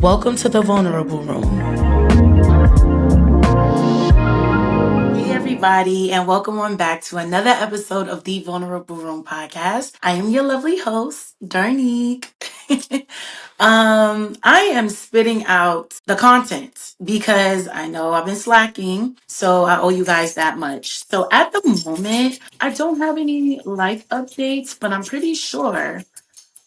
Welcome to the Vulnerable Room. Hey, everybody, and welcome on back to another episode of the Vulnerable Room podcast. I am your lovely host, Darnique. I am spitting out the content because I know I've been slacking, so I owe you guys that much. So at the moment, I don't have any life updates, but I'm pretty sure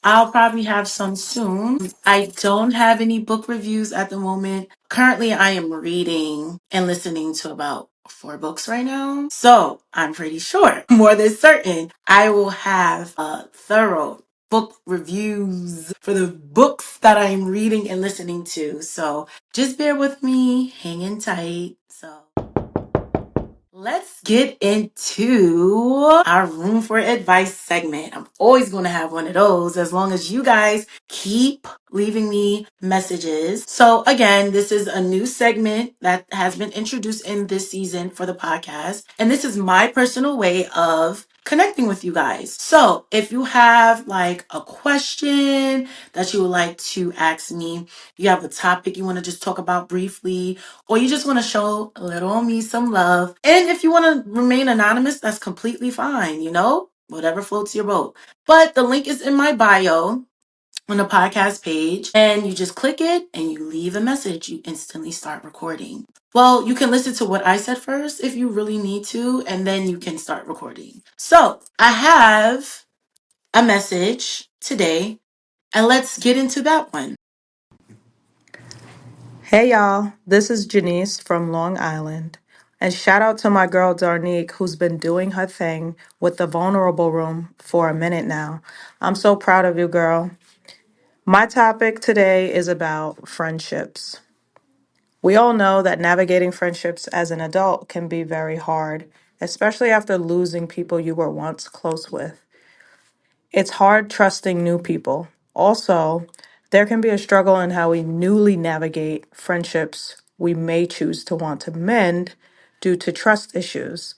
I'll probably have some soon. I don't have any book reviews at the moment. Currently, I am reading and listening to about 4 books right now. So I'm pretty sure, more than certain, I will have a thorough book reviews for the books that I'm reading and listening to. So just bear with me, hanging tight. So let's get into our room for advice segment. I'm always going to have one of those as long as you guys keep leaving me messages. So again, this is a new segment that has been introduced in this season for the podcast. And this is my personal way of connecting with you guys. So if you have like a question that you would like to ask me, you have a topic you want to just talk about briefly, or you just want to show a little on me some love. And if you want to remain anonymous, that's completely fine, whatever floats your boat. But the link is in my bio on the podcast page, and you just click it and you leave a message. You instantly start recording. Well, you can listen to what I said first if you really need to, and then you can start recording. So I have a message today, and let's get into that one. Hey y'all, this is Janice from Long Island. And shout out to my girl Darnique, who's been doing her thing with the Vulnerable Room for a minute now. I'm so proud of you, girl. My topic today is about friendships. We all know that navigating friendships as an adult can be very hard, especially after losing people you were once close with. It's hard trusting new people. Also, there can be a struggle in how we newly navigate friendships we may choose to want to mend due to trust issues.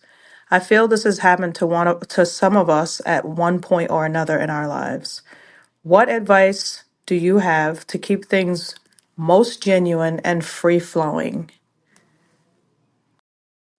I feel this has happened to some of us at one point or another in our lives. What advice do you have to keep things most genuine and free flowing?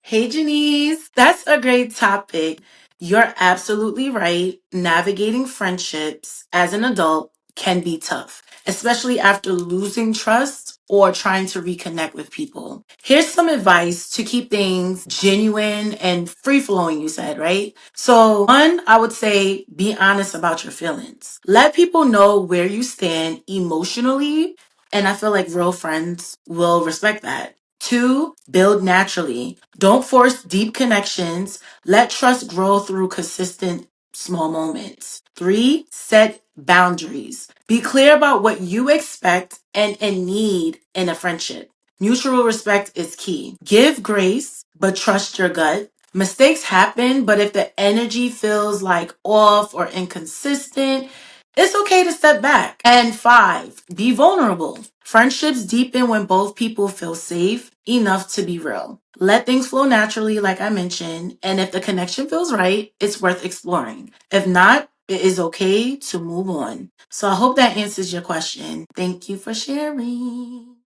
Hey, Janice, that's a great topic. You're absolutely right. Navigating friendships as an adult can be tough, especially after losing trust or trying to reconnect with people. Here's some advice to keep things genuine and free flowing, you said, right? So, one, I would say be honest about your feelings. Let people know where you stand emotionally, and I feel like real friends will respect that. Two, build naturally. Don't force deep connections. Let trust grow through consistent small moments. Three, set boundaries. Be clear about what you expect and need in a friendship. Mutual respect is key. Give grace, but trust your gut. Mistakes happen, but if the energy feels like off or inconsistent, it's okay to step back. And five, be vulnerable. Friendships deepen when both people feel safe enough to be real. Let things flow naturally, like I mentioned, and if the connection feels right, it's worth exploring. If not, it is okay to move on. So I hope that answers your question. Thank you for sharing.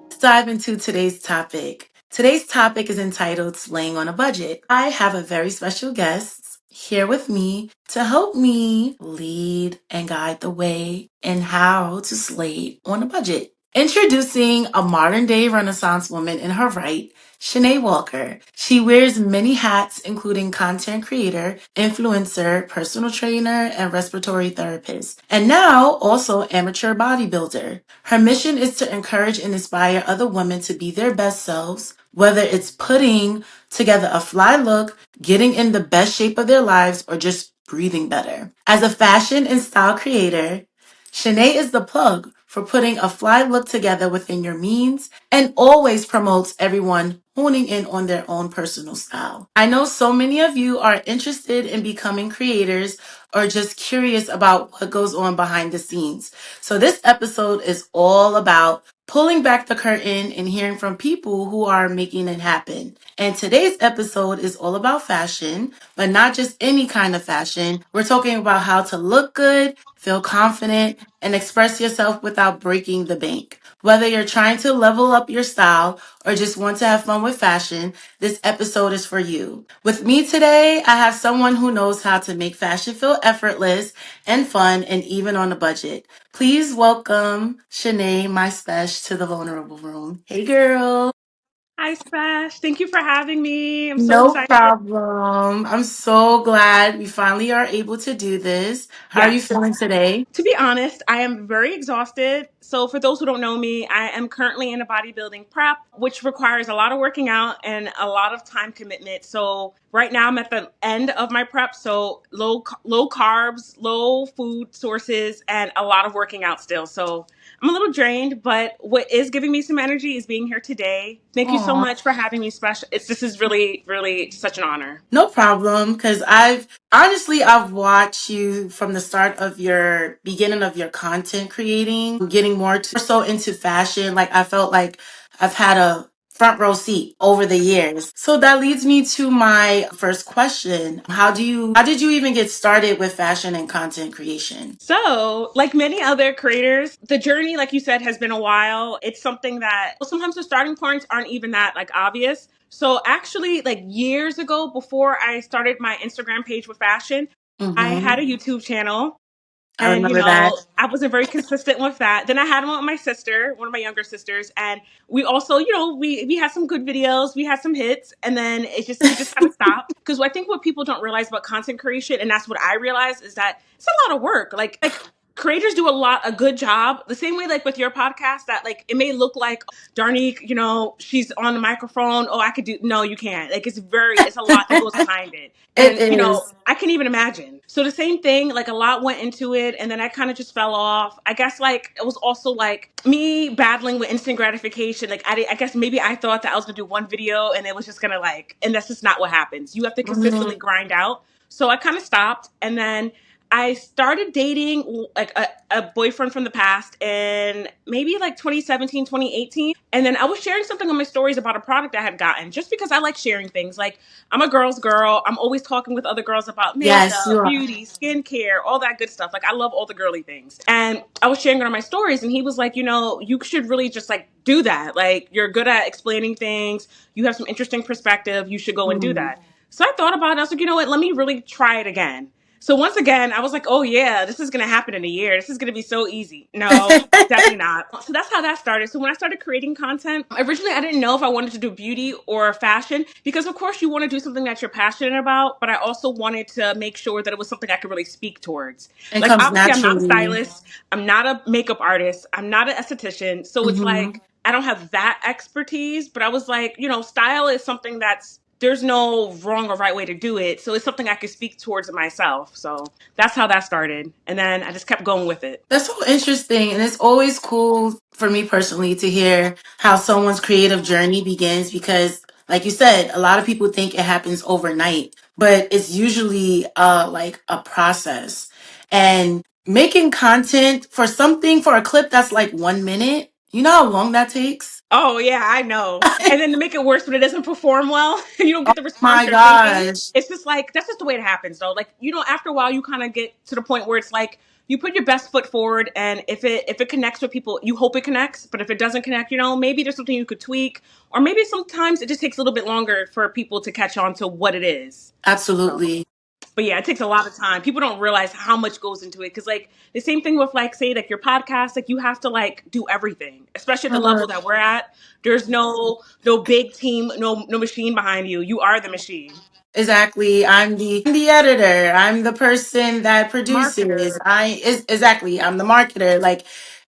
Let's dive into today's topic. Today's topic is entitled Slaying on a Budget. I have a very special guest here with me to help me lead and guide the way in how to slay on a budget. Introducing a modern day Renaissance woman in her right, Shanai Walker. She wears many hats, including content creator, influencer, personal trainer, and respiratory therapist, and now also amateur bodybuilder. Her mission is to encourage and inspire other women to be their best selves, whether it's putting together a fly look, getting in the best shape of their lives, or just breathing better. As a fashion and style creator, Shanai is the plug for putting a fly look together within your means and always promotes everyone honing in on their own personal style. I know so many of you are interested in becoming creators or just curious about what goes on behind the scenes. So this episode is all about pulling back the curtain and hearing from people who are making it happen. And today's episode is all about fashion, but not just any kind of fashion. We're talking about how to look good, feel confident, and express yourself without breaking the bank. Whether you're trying to level up your style or just want to have fun with fashion, this episode is for you. With me today, I have someone who knows how to make fashion feel effortless and fun and even on a budget. Please welcome Shanai, my stash, to the vulnerable room. Hey girl. Hi, Spash. Thank you for having me. I'm so No excited. problem. I'm so glad we finally are able to do this. How are you Yes. feeling today? To be honest, I am very exhausted. So, for those who don't know me, I am currently in a bodybuilding prep, which requires a lot of working out and a lot of time commitment. So, right now I'm at the end of my prep. So, low carbs, low food sources, and a lot of working out still. So, I'm a little drained, but what is giving me some energy is being here today. Thank you so Aw. much for having me, Spash. This is really, really such an honor. No problem, because I've watched you from the start of your beginning of your content creating, getting more so into fashion. Like I felt like I've had a front row seat over the years. So that leads me to my first question. How did you even get started with fashion and content creation? So, like many other creators, the journey, like you said, has been a while. It's something that sometimes the starting points aren't even that like obvious. So, actually, like years ago, before I started my Instagram page with fashion, I had a Hmm. YouTube channel. I And, remember that. I wasn't very consistent with that. Then I had one with my sister, one of my younger sisters. And we also, we had some good videos, we had some hits. And then we just kind of stopped. Because I think what people don't realize about content creation, and that's what I realized, is that it's a lot of work. Like, creators do a good job. The same way, like with your podcast, that like it may look like, oh, Darnique, she's on the microphone. Oh, I could do. No, you can't. Like it's a lot that goes behind it. It And, is. I can even imagine. So the same thing, like a lot went into it, and then I kind of just fell off. I guess like it was also like me battling with instant gratification. Like I guess maybe I thought that I was gonna do one video and it was just gonna like, and that's just not what happens. You have to consistently Mhm. grind out. So I kind of stopped, and then I started dating like a boyfriend from the past in maybe like 2017, 2018. And then I was sharing something on my stories about a product I had gotten just because I like sharing things. Like, I'm a girl's girl. I'm always talking with other girls about Yes, you makeup, are. beauty, skincare, all that good stuff. Like, I love all the girly things. And I was sharing it on my stories, and he was like, you should really just like do that. Like, you're good at explaining things. You have some interesting perspective. You should go and do Mhm. that. So I thought about it. I was like, you know what? Let me really try it again. So once again, I was like, oh yeah, this is going to happen in a year. This is going to be so easy. No, definitely not. So that's how that started. So when I started creating content, originally I didn't know if I wanted to do beauty or fashion, because of course you want to do something that you're passionate about, but I also wanted to make sure that it was something I could really speak towards. It Like, comes obviously I'm not a naturally. stylist, I'm not a makeup artist, I'm not an esthetician. So it's Hmm. like I don't have that expertise, but I was like, style is something that's there's no wrong or right way to do it. So it's something I could speak towards myself. So that's how that started. And then I just kept going with it. That's so interesting. And it's always cool for me personally to hear how someone's creative journey begins because, like you said, a lot of people think it happens overnight, but it's usually like a process. And making content for something, for a clip that's like 1 minute, you know how long that takes? Oh yeah, I know. And then to make it worse, when it doesn't perform well, you don't Oh get the response my you're thinking. gosh. It's just like that's just the way it happens, though. Like, after a while, you kind of get to the point where it's like you put your best foot forward, and if it connects with people, you hope it connects. But if it doesn't connect, maybe there's something you could tweak, or maybe sometimes it just takes a little bit longer for people to catch on to what it is. So, Absolutely. but yeah, it takes a lot of time. People don't realize how much goes into it, because like the same thing with like, say, like your podcast, like you have to like do everything, especially at the level that we're at. There's no big team, no machine behind you. You are the machine. Exactly. I'm the editor. I'm the person that produces. Marketer. Exactly. I'm the marketer. Like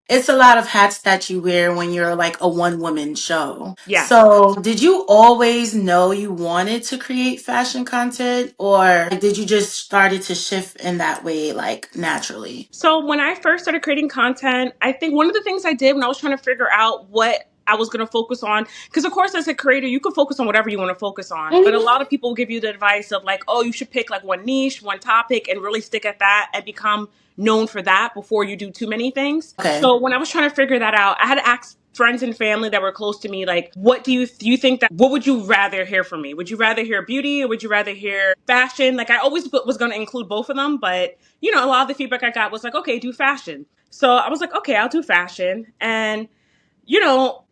it's a lot of hats that you wear when you're like a one woman show. Yes. So, did you always know you wanted to create fashion content or did you just started to shift in that way like naturally? So when I first started creating content, I think one of the things I did when I was trying to figure out what I was going to focus on, because of course, as a creator, you can focus on whatever you want to focus on. But a Mhm. lot of people give you the advice of like, oh, you should pick like one niche, one topic, and really stick at that and become known for that before you do too many things. Okay. So when I was trying to figure that out, I had to ask friends and family that were close to me, like, what do you think that, what would you rather hear from me? Would you rather hear beauty or would you rather hear fashion? Like, I always was going to include both of them, but a lot of the feedback I got was like, okay, do fashion. So I was like, okay, I'll do fashion. And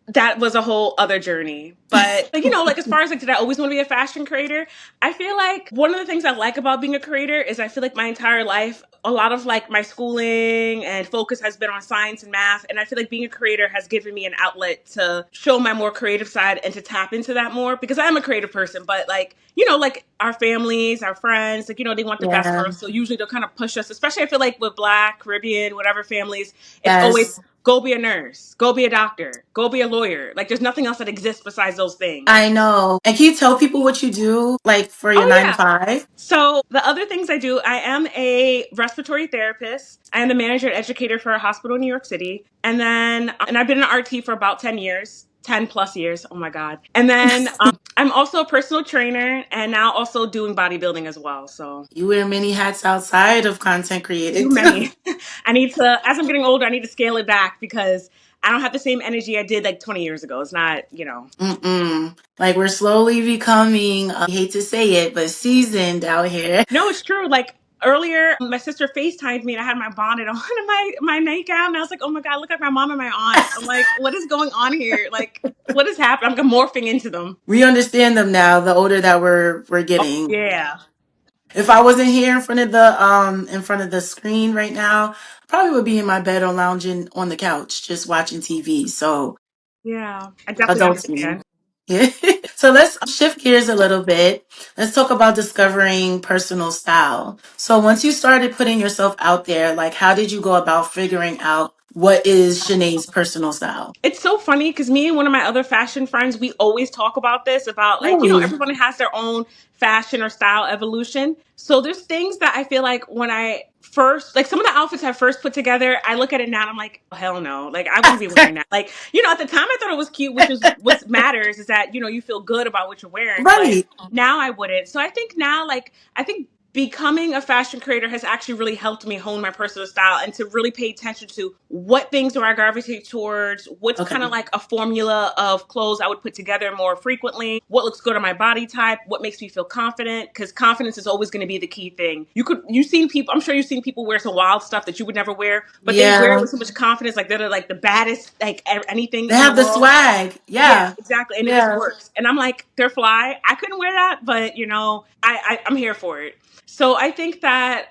that was a whole other journey. But like, as far as like, did I always want to be a fashion creator? I feel like one of the things I like about being a creator is I feel like my entire life, a lot of like my schooling and focus has been on science and math. And I feel like being a creator has given me an outlet to show my more creative side and to tap into that more, because I am a creative person. But like, like our families, our friends, like, they want the best Yeah. for us. So usually they'll kind of push us, especially I feel like with Black, Caribbean, whatever families, it's always Yes. go be a nurse, go be a doctor, go be a lawyer. Like, there's nothing else that exists besides those things. I know. And can you tell people what you do, like for your Oh, nine to yeah. five? So, the other things I do, I am a respiratory therapist. I am the manager and educator for a hospital in New York City. And I've been an RT for about 10 years. 10 plus years. Oh my God. And then I'm also a personal trainer and now also doing bodybuilding as well. So, You wear many hats outside of content too creating too. many. I need to, as I'm getting older, I need to scale it back because I don't have the same energy I did like 20 years ago. It's not. Mm-mm. Like we're slowly becoming, I hate to say it, but seasoned out here. No, it's true. Like earlier, my sister FaceTimed me and I had my bonnet on and my nightgown. And I was like, oh my God, look at my mom and my aunt. I'm like, what is going on here? Like, what is happening? I'm morphing into them. We understand them now, the older that we're Oh, getting. yeah. If I wasn't here in front of the screen right now, I probably would be in my bed or lounging on the couch just watching TV. So Yeah. I definitely adults me. understand. Yeah. So let's shift gears a little bit. Let's talk about discovering personal style. So once you started putting yourself out there, like how did you go about figuring out what is Shanae's personal style? It's so funny because me and one of my other fashion friends, we always talk about this, about like, Really? everyone has their own fashion or style evolution. So there's things that I feel like when I first, like some of the outfits I first put together, I look at it now and I'm like, oh, hell no. Like I wouldn't be wearing that. Like, at the time I thought it was cute, which is what matters is that, you feel good about what you're wearing. But Right. now I wouldn't. So I think now, like, I think becoming a fashion creator has actually really helped me hone my personal style and to really pay attention to what things do I gravitate towards, what's kind of Okay. like a formula of clothes I would put together more frequently, what looks good on my body type, what makes me feel confident, because confidence is always going to be the key thing. You've seen people, I'm sure you've seen people wear some wild stuff that you would never wear, but they wear it Yeah. with so much confidence, like they're like the baddest, like anything They in the have the world. swag. Yeah, Yeah. exactly. And it just Yeah. works. And I'm like, they're fly. I couldn't wear that, but I'm here for it. So I think that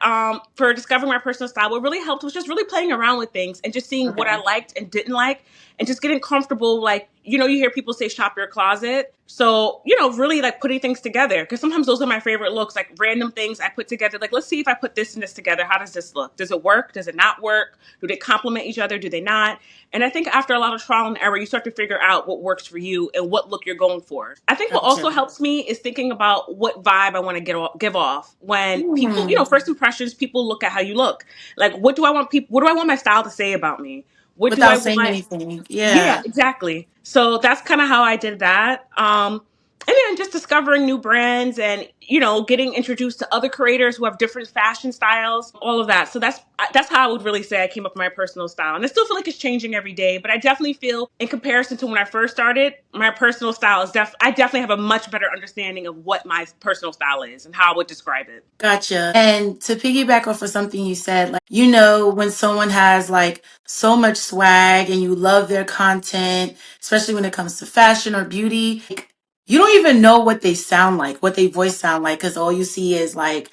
for discovering my personal style, what really helped was just really playing around with things and just seeing what I Okay. liked and didn't like and just getting comfortable. Like, you hear people say shop your closet. So, really like putting things together, because sometimes those are my favorite looks, like random things I put together. Like, let's see if I put this and this together. How does this look? Does it work? Does it not work? Do they complement each other? Do they not? And I think after a lot of trial and error, you start to figure out what works for you and what look you're going for. I think what Gotcha. also helps me is thinking about what vibe I want to give off when people, Hmm. first impressions, people look at how you look. Like, what do I want my style to say about me? What do I Without saying want? anything. Yeah, Yeah. exactly. So that's kind of how I did that. And then just discovering new brands and getting introduced to other creators who have different fashion styles, all of that. So that's how I would really say I came up with my personal style. And I still feel like it's changing every day, but I definitely feel in comparison to when I first started, my personal style is I definitely have a much better understanding of what my personal style is and how I would describe it. Gotcha. And to piggyback off of something you said, like, when someone has like so much swag and you love their content, especially when it comes to fashion or beauty, like, you don't even know what they sound like, what they voice sound like, because all you see is like,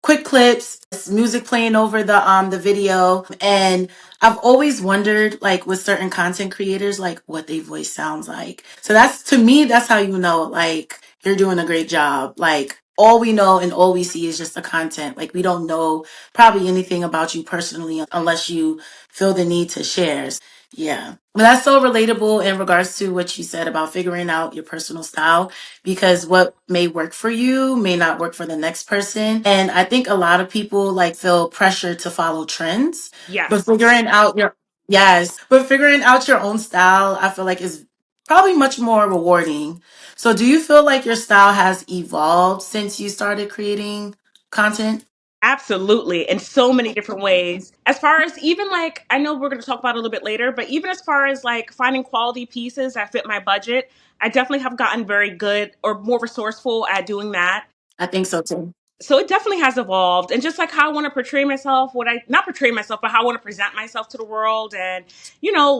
quick clips, music playing over the video. And I've always wondered, like, with certain content creators, like what they voice sounds like. So that's, to me, that's how you know, like, you're doing a great job. Like, all we know and all we see is just the content. Like, we don't know probably anything about you personally unless you feel the need to share. Yeah. But that's so relatable in regards to what you said about figuring out your personal style, because what may work for you may not work for the next person. And I think a lot of people like feel pressure to follow trends, but Yes. figuring out your Yes. But figuring out your own style, I feel like is probably much more rewarding. So do you feel like your style has evolved since you started creating content? Absolutely, in so many different ways. As far as even like, I know we're going to talk about it a little bit later, but even as far as like finding quality pieces that fit my budget, I definitely have gotten very good or more resourceful at doing that. I think so too. So it definitely has evolved, and just like how I want to portray myself, what I not portray myself, but how I want to present myself to the world, and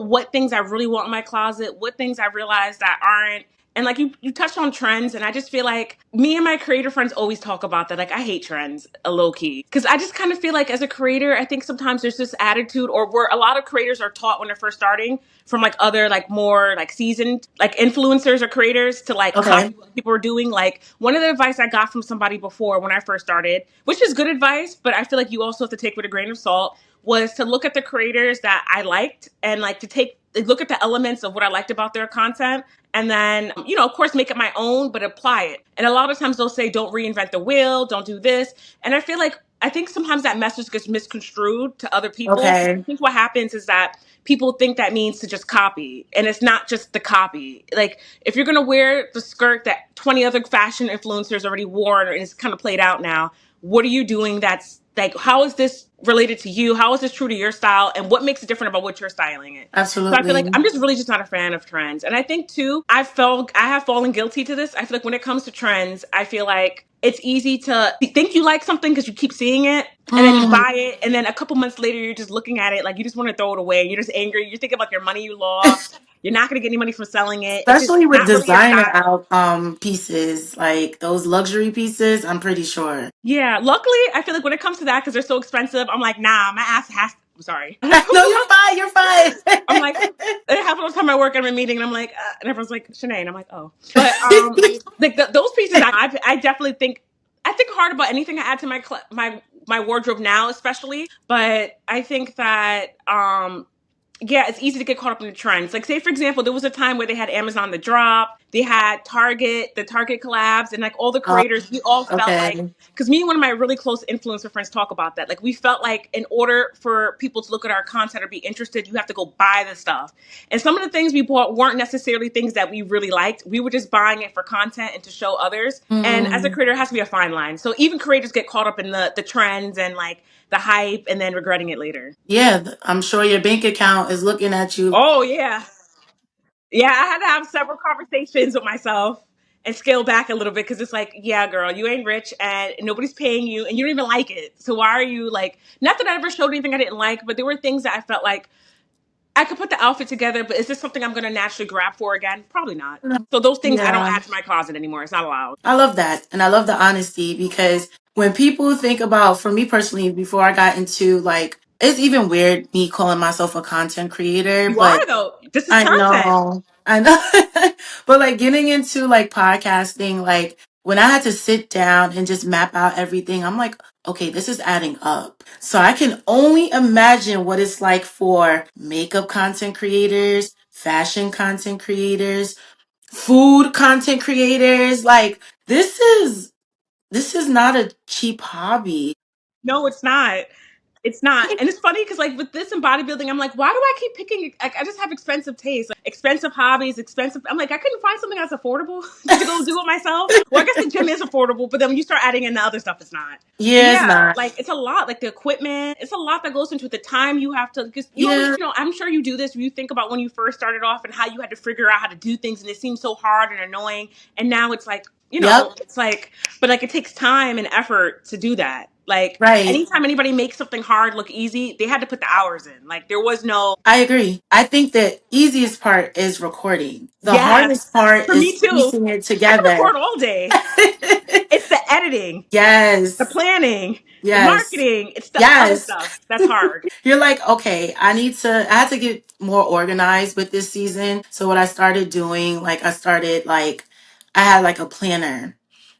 what things I really want in my closet, what things I realize that aren't. And like you touched on trends, and I just feel like me and my creator friends always talk about that. Like I hate trends, a low key, because I just kind of feel like as a creator, I think sometimes there's this attitude, or where a lot of creators are taught when they're first starting from like other like more like seasoned like influencers or creators to like copy Okay. what people are doing. Like one of the advice I got from somebody before when I first started, which is good advice, but I feel like you also have to take with a grain of salt, was to look at the creators that I liked and like to take look at the elements of what I liked about their content, and then of course make it my own but apply it. And a lot of times they'll say don't reinvent the wheel, don't do this, and I think sometimes that message gets misconstrued to other people. I Okay. think what happens is that people think that means to just copy, and it's not just the copy. Like if you're gonna wear the skirt that 20 other fashion influencers already wore and it's kind of played out now, what are you doing that's like, how is this related to you? How is this true to your style? And what makes it different about what you're styling it? So I feel like Absolutely. I'm just really just not a fan of trends. And I think too, I have fallen guilty to this. I feel like when it comes to trends, I feel like it's easy to think you like something because you keep seeing it, and then you Mm, buy it, and then a couple months later you're just looking at it like you just want to throw it away. You're just angry. You're thinking about your money you lost. You're not going to get any money from selling it. It's just especially with not really your designer style. out pieces, like those luxury pieces, I'm pretty sure. Yeah, luckily, I feel like when it comes to that, because they're so expensive, I'm like, nah, my ass has. I'm sorry. No, you're fine. You're I'm like, fine. it happens all the time I work at a meeting, and I'm like, and everyone's like, Shanai, and I'm like, oh. But like those pieces, I definitely I think hard about anything I add to my wardrobe now, especially. But I think that yeah, it's easy to get caught up in the trends. Like, say for example, there was a time where they had Amazon the drop, they had the Target collabs, and like all the um, creators, we all felt like, okay. because me and one of my really close influencer friends talk about that. Like, we felt like in order for people to look at our content or be interested, you have to go buy the stuff. And some of the things we bought weren't necessarily things that we really liked. We were just buying it for content and to show others. And as a Mm, creator, it has to be a fine line. So even creators get caught up in the trends and like the hype and then regretting it later. yeah, I'm sure your bank account is looking at you. Oh yeah. Yeah, I had to have several conversations with myself and scale back a little bit because it's like, yeah, girl, you ain't rich and nobody's paying you and you don't even like it. So why are you like, not that I ever showed anything I didn't like, but there were things that I felt like I could put the outfit together, but is this something I'm going to naturally grab for again? Probably not. So those things I don't Yeah. add to my closet anymore. It's not allowed. I love that. And I love the honesty because when people think about, for me personally, before I got into like, it's even weird me calling myself a content creator, You but are though. This is I content. know, I know. But like getting into like podcasting, like when I had to sit down and just map out everything, I'm like, okay, this is adding up. So I can only imagine what it's like for makeup content creators, fashion content creators, food content creators. Like this is not a cheap hobby. No, it's not. It's not. And it's funny because like with this and bodybuilding, I'm like, why do I keep picking like I just have expensive tastes, like expensive hobbies, expensive I'm like, I couldn't find something that's affordable to go do it myself. Well, I guess the gym is affordable, but then when you start adding in the other stuff, it's not. But Yeah, it's yeah, not. like it's a lot, like the equipment, it's a lot that goes into it. The time you have to because you always, Yeah. I'm sure you do this, you think about when you first started off and how you had to figure out how to do things and it seemed so hard and annoying. And now it's like, Yep. it's like, but like it takes time and effort to do that. Like Right. anytime anybody makes something hard look easy, they had to put the hours in. Like there was no, I agree. I think the easiest part is recording. The yes, hardest part for is me too. piecing it I can together. record all day. It's the editing, the Yes. planning, the Yes. marketing. It's the other Yes. stuff that's hard. You're like, okay, I had to get more organized with this season. So what I started doing, like I had like a planner.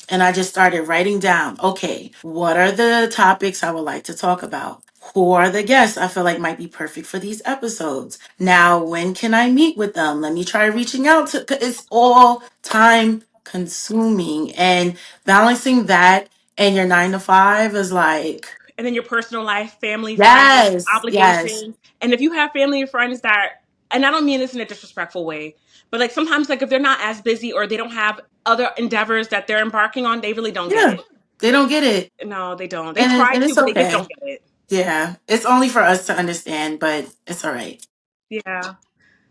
And I just started writing down, okay, what are the topics I would like to talk about? Who are the guests I feel like might be perfect for these episodes? Now, when can I meet with them? Let me try reaching out to, 'cause it's all time consuming and balancing that and your 9 to 5 is like, and then your personal life, family, friends, Yes, yes. obligations. And if you have family and friends that, and I don't mean this in a disrespectful way, but like sometimes like if they're not as busy or they don't have other endeavors that they're embarking on, they really don't get Yeah, it. they don't get it. No, they don't. They And, try and to, it's but they just okay. don't get it. Yeah, it's only for us to understand, but it's all right. Yeah.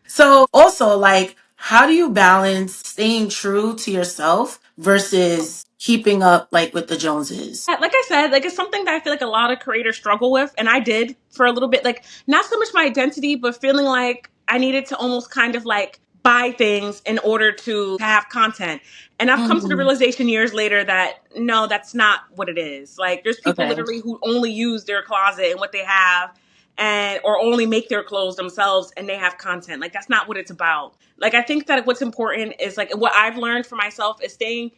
So, also, like, how do you balance staying true to yourself versus keeping up, like, with the Joneses? Like I said, like it's something that I feel like a lot of creators struggle with, and I did for a little bit. Like not so much my identity, but feeling like I needed to almost kind of like buy things in order to have content. And I've come to the Hmm. realization years later that no, that's not what it is. Like there's people Okay. literally who only use their closet and what they have and or only make their clothes themselves and they have content. Like that's not what it's about. Like I think that what's important is like what I've learned for myself is staying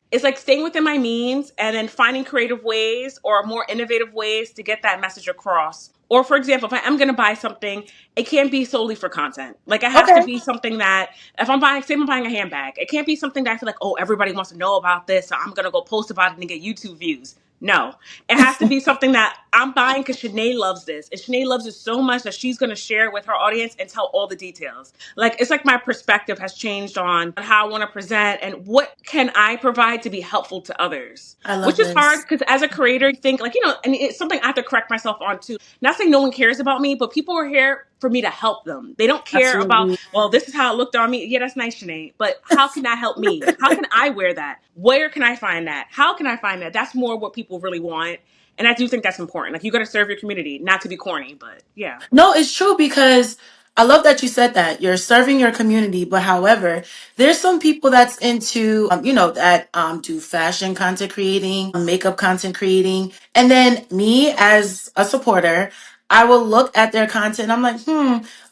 within my means and then finding creative ways or more innovative ways to get that message across. Or for example, if I am going to buy something, it can't be solely for content. Like it has to Okay. be something that if I'm buying, say I'm buying a handbag, it can't be something that I feel like, oh, everybody wants to know about this, so I'm going to go post about it and get YouTube views. No, it has to be something that I'm buying because Shanai loves this. And Shanai loves it so much that she's going to share it with her audience and tell all the details. Like, it's like my perspective has changed on how I want to present and what can I provide to be helpful to others. I love Which is hard this. because as a creator, you think, like, and it's something I have to correct myself on too. Not saying no one cares about me, but people are here for me to help them. They don't care about, Absolutely. well, this is how it looked on me. Yeah, that's nice, Sinead. But how can that help me? How can I wear that? Where can I find that? How can I find that? That's more what people really want. And I do think that's important. Like you got to serve your community, not to be corny, but yeah. No, it's true because I love that you said that. You're serving your community, but however, there's some people that's into, that do fashion content creating, makeup content creating. And then me as a supporter, I will look at their content and I'm like,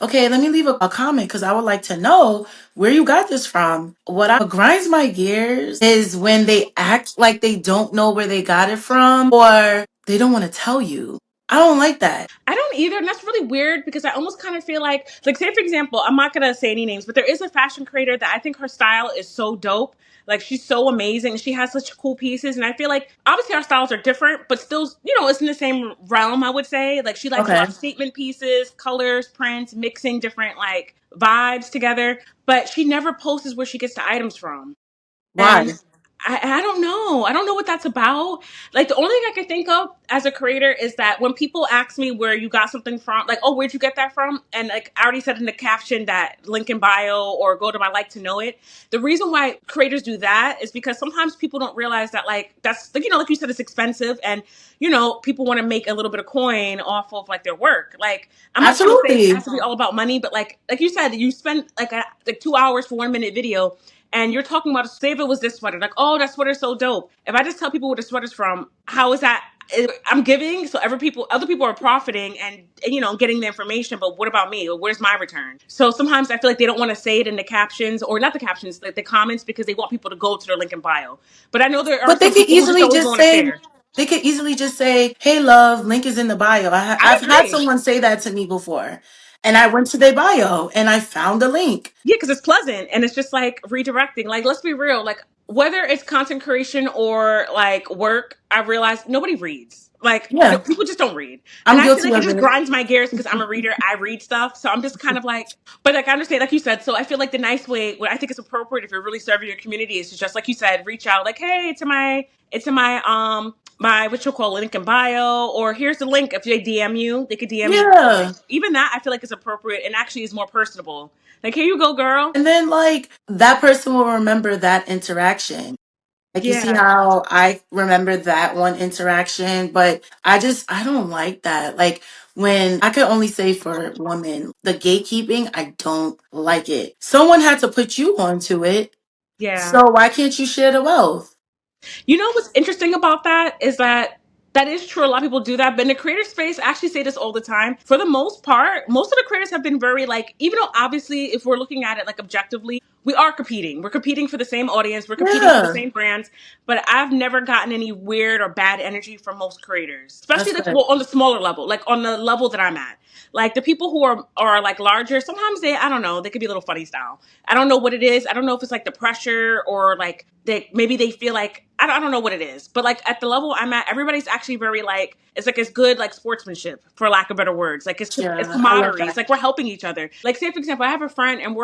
okay, let me leave a comment because I would like to know where you got this from. What grinds my gears is when they act like they don't know where they got it from or they don't want to tell you. I don't like that. I don't either, and that's really weird because I almost kind of feel like, say for example, I'm not gonna say any names, but there is a fashion creator that I think her style is so dope. Like she's so amazing. She has such cool pieces, and I feel like obviously our styles are different, but still, it's in the same realm. I would say like she likes a lot Okay. of statement pieces, colors, prints, mixing different like vibes together. But she never posts where she gets the items from. And Why? I don't know. I don't know what that's about. Like the only thing I can think of as a creator is that when people ask me where you got something from, like, oh, where'd you get that from? And like I already said in the caption that link in bio or go to my like to know it. The reason why creators do that is because sometimes people don't realize that like that's like, like you said, it's expensive and people want to make a little bit of coin off of like their work. Like I'm not trying to say it Absolutely. has to be all about money, but like you said, you spend like 2 hours for 1 minute video and you're talking about, say if it was this sweater, like, oh, that sweater's so dope. If I just tell people where the sweater's from, how is that? I'm giving, so other people are profiting and getting the information. But what about me? Where's my return? So sometimes I feel like they don't want to say it in the captions or not the captions, like the comments, because they want people to go to their link in bio. But I know there are But they some could people who just easily don't even just want to say, share. hey, love, link is in the bio. I I've had agree. someone say that to me before. And I went to their bio and I found the link. Yeah, because it's pleasant and it's just like redirecting. Like, let's be real. Like, whether it's content creation or like work, I realize nobody reads. Like, Yeah, people just don't read. And I'm I feel guilty like it of just it. grinds my gears because I'm a reader. I read stuff. So I'm just kind of like, but like, I understand, like you said. So I feel like the nice way, what I think is appropriate if you're really serving your community is to just, like you said, reach out, like, hey, my what you call link in bio, or here's the link. If they DM you, they could DM you the link. Yeah. Even that I feel like is appropriate and actually is more personable. Like, here you go, girl. And then, like, that person will remember that interaction. Like, you see Yeah, how I remember that one interaction, but I don't like that. Like, when I could only say for women, the gatekeeping, I don't like it. Someone had to put you onto it. yeah. So why can't you share the wealth? You know what's interesting about that is that that is true. A lot of people do that, but in the creator space, I actually say this all the time. For the most part, most of the creators have been very like, even though obviously, if we're looking at it like objectively, we are competing. We're competing for the same audience. We're competing for the Yeah, same brands. But I've never gotten any weird or bad energy from most creators, especially that's like good. well, on the smaller level, like on the level that I'm at. Like the people who are like larger, sometimes they I don't know, they could be a little funny style. I don't know what it is. I don't know if it's like the pressure or like they maybe they feel like I don't know what it is. But like at the level I'm at, everybody's actually very like it's good like sportsmanship for lack of better words. Like it's Yeah, I love camaraderie. It's that. like we're helping each other. Like say for example, I have a friend and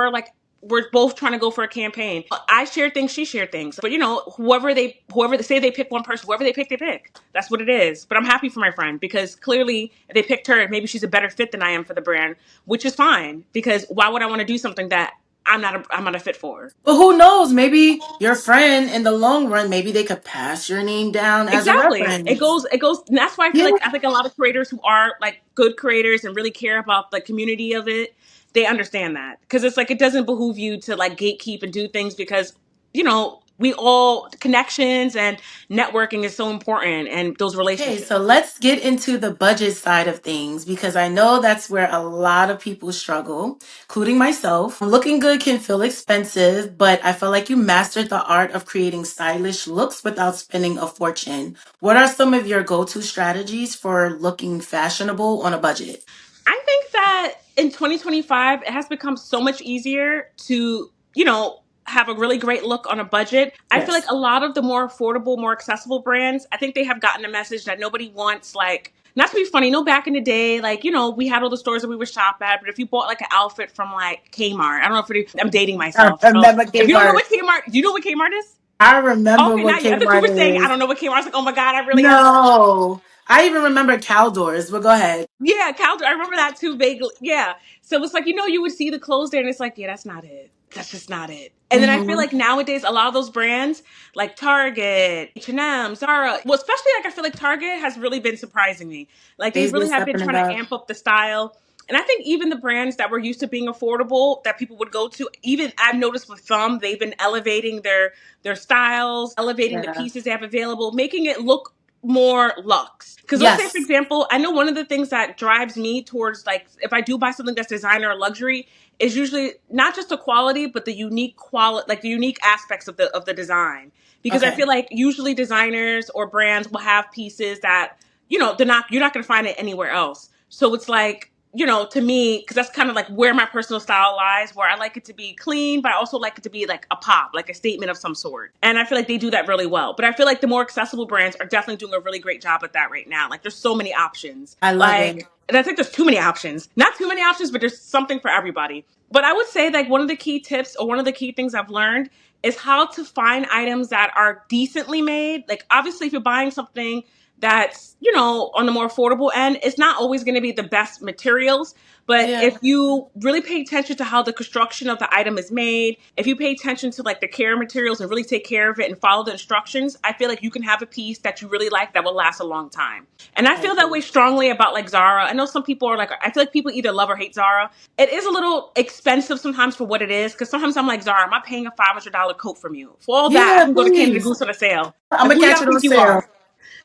we're both trying to go for a campaign. I share things, she share things. But you know, whoever they say they pick one person, whoever they pick, they pick. That's what it is. But I'm happy for my friend because clearly they picked her. Maybe she's a better fit than I am for the brand, which is fine. Because why would I want to do something that I'm not a fit for? But who knows? Maybe your friend in the long run, maybe they could pass your name down as a Exactly. reference. It goes, and that's why I feel Yeah. like I think a lot of creators who are like good creators and really care about the community of it, they understand that. Because it's like it doesn't behoove you to like gatekeep and do things because, you know, we all connections and networking is so important and those Okay, so relationships. let's get into the budget side of things because I know that's where a lot of people struggle, including myself. Looking good can feel expensive, but I feel like you mastered the art of creating stylish looks without spending a fortune. What are some of your go to strategies for looking fashionable on a budget? I think that in 2025, it has become so much easier to, you know, have a really great look on a budget. I feel like Yes. a lot of the more affordable, more accessible brands, I think they have gotten a message that nobody wants, like, not to be funny, no, back in the day, like, you know, we had all the stores that we would shop at, but if you bought like an outfit from like Kmart, I don't know if I'm dating I myself. So remember if you don't know Kmart. what Kmart, do you know what Kmart is? I remember Okay, now what I thought you were saying Kmart I is. don't know what Kmart. I was like, oh my God, I really am. No, I even remember Caldors, but go ahead. Yeah, counter. I remember that too vaguely. Yeah. So it's like, you know, you would see the clothes there and it's like, yeah, that's not it. That's just not it. And then I feel Hmm. like nowadays, a lot of those brands like Target, H&M, Zara, well, especially like I feel like Target has really been surprising me. Like they They've been really have been stepping it trying to up. amp up the style. And I think even the brands that were used to being affordable that people would go to, even I've noticed with them, they've been elevating their styles, elevating the Yeah. pieces they have available, making it look more luxe. Because let's say, for Yes. example, I know one of the things that drives me towards like if I do buy something that's designer or luxury is usually not just the quality, but the unique quality, like the unique aspects of the design. Because I Okay. feel like usually designers or brands will have pieces that you know they're not you're not going to find it anywhere else. So it's like you know to me because that's kind of like where my personal style lies, where I like it to be clean, but I also like it to be like a pop, like a statement of some sort. And I feel like they do that really well. But I feel like the more accessible brands are definitely doing a really great job at that right now. Like there's so many options. I love it. Like and I think there's too many options. Not too many options, but there's something for everybody. But I would say like one of the key tips or one of the key things I've learned is how to find items that are decently made. Like obviously if you're buying something that's, you know, on the more affordable end, it's not always going to be the best materials. But Yeah. if you really pay attention to how the construction of the item is made, if you pay attention to like the care materials and really take care of it and follow the instructions, I feel like you can have a piece that you really like that will last a long time. And I I feel that way agree. strongly about like Zara. I know some people are like, I feel like people either love or hate Zara. It is a little expensive sometimes for what it is. Cause sometimes I'm like, Zara, am I paying a $500 coat from you? For all that, I Yeah, can go to Canada please. Goose on a sale. I'm Like, gonna who catch y'all it on think you sale. are?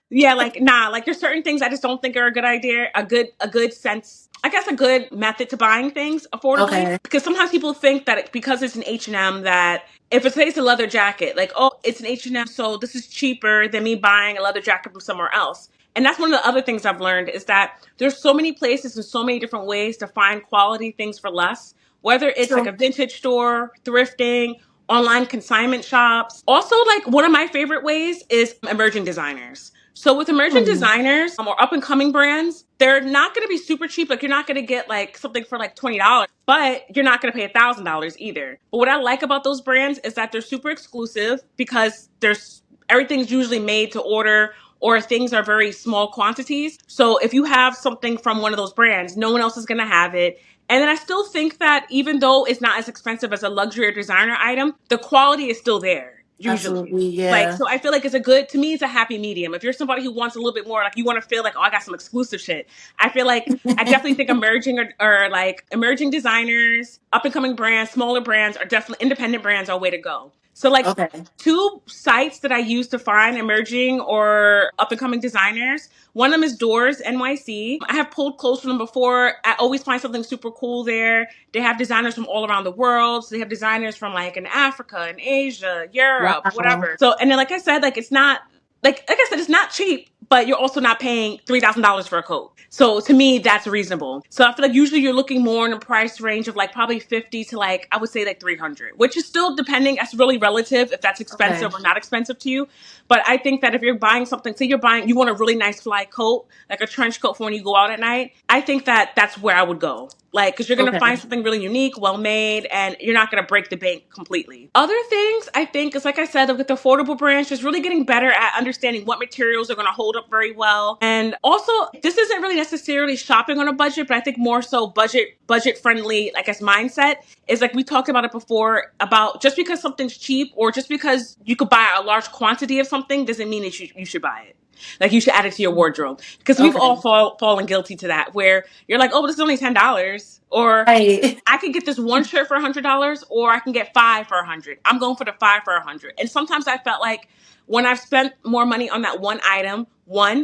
Yeah, like nah, like there's certain things I just don't think are a good idea, a good sense, I guess a good method to buying things affordably. Okay. Because sometimes people think that because it's an H&M that if it says a leather jacket, like oh, it's an H&M, so this is cheaper than me buying a leather jacket from somewhere else. And that's one of the other things I've learned is that there's so many places and so many different ways to find quality things for less, whether it's like True. a vintage store, thrifting, online consignment shops. Also, like one of my favorite ways is emerging designers. So with emerging Hmm. designers or up and coming brands, they're not going to be super cheap. Like you're not going to get like something for like $20, but you're not going to pay $1,000 either. But what I like about those brands is that they're super exclusive because there's everything's usually made to order or things are very small quantities. So if you have something from one of those brands, no one else is going to have it. And then I still think that even though it's not as expensive as a luxury or designer item, the quality is still there usually. Absolutely. Like, Yeah. so I feel like it's a good, to me, it's a happy medium. If you're somebody who wants a little bit more, like you want to feel like, oh, I got some exclusive shit. I feel like I definitely think emerging or like emerging designers, up and coming brands, smaller brands are definitely independent brands are a way to go. So like Okay. two sites that I use to find emerging or up and coming designers. One of them is Doors NYC. I have pulled clothes from them before. I always find something super cool there. They have designers from all around the world. So they have designers from like in Africa and Asia, Europe, Wow. whatever. So and then like I said, like it's not like I said, it's not cheap, but you're also not paying $3,000 for a coat. So to me, that's reasonable. So I feel like usually you're looking more in a price range of like probably 50 to like I would say like 300, which is still depending. That's really relative if that's Okay. expensive or not expensive to you. But I think that if you're buying something, say you want a really nice fly coat, like a trench coat for when you go out at night. I think that that's where I would go. Like, because you're gonna Okay. find something really unique, well made, and you're not gonna break the bank completely. Other things I think is like I said, with the affordable brands, just really getting better at understanding what materials are gonna hold up very well. And also, this isn't really necessarily shopping on a budget, but I think more so budget friendly, I guess, mindset is like we talked about it before about just because something's cheap or just because you could buy a large quantity of something doesn't mean that you should buy it. Like you should add it to your wardrobe because we've all Okay. fallen guilty to that where you're like, oh, this is only $10, or Right. I can get this one shirt for $100, or I can get five for $100. I'm going for the five for $100. And sometimes I felt like when I've spent more money on that one item,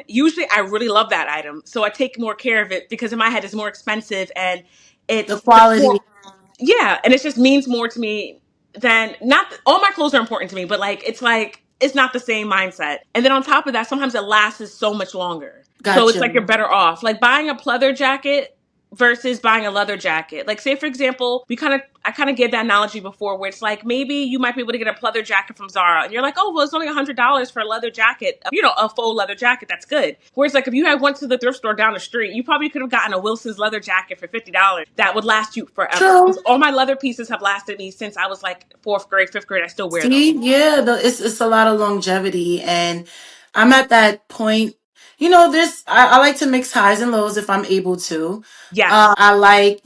usually I really love that item, so I take more care of it because in my head it's more expensive and The it's the core. quality. Yeah, and it just means more to me than not. All my clothes are important to me, but like it's not the same mindset. And then on top of that, sometimes it lasts so much longer. So Got it's like you're you. better off. Like buying a pleather jacket versus buying a leather jacket. Like say for example, I kind of gave that analogy before where it's like maybe you might be able to get a pleather jacket from Zara and you're like, oh well, it's only $100 for a leather jacket, a faux leather jacket. That's good. Whereas like if you had went to the thrift store down the street, you probably could have gotten a Wilson's leather jacket for $50 that would last you forever. Because True. all my leather pieces have lasted me since I was like fourth grade, fifth grade. I still wear them. See, yeah, it's a lot of longevity, and I'm at that point. This I like to mix highs and lows if I'm able to. Yes. I like,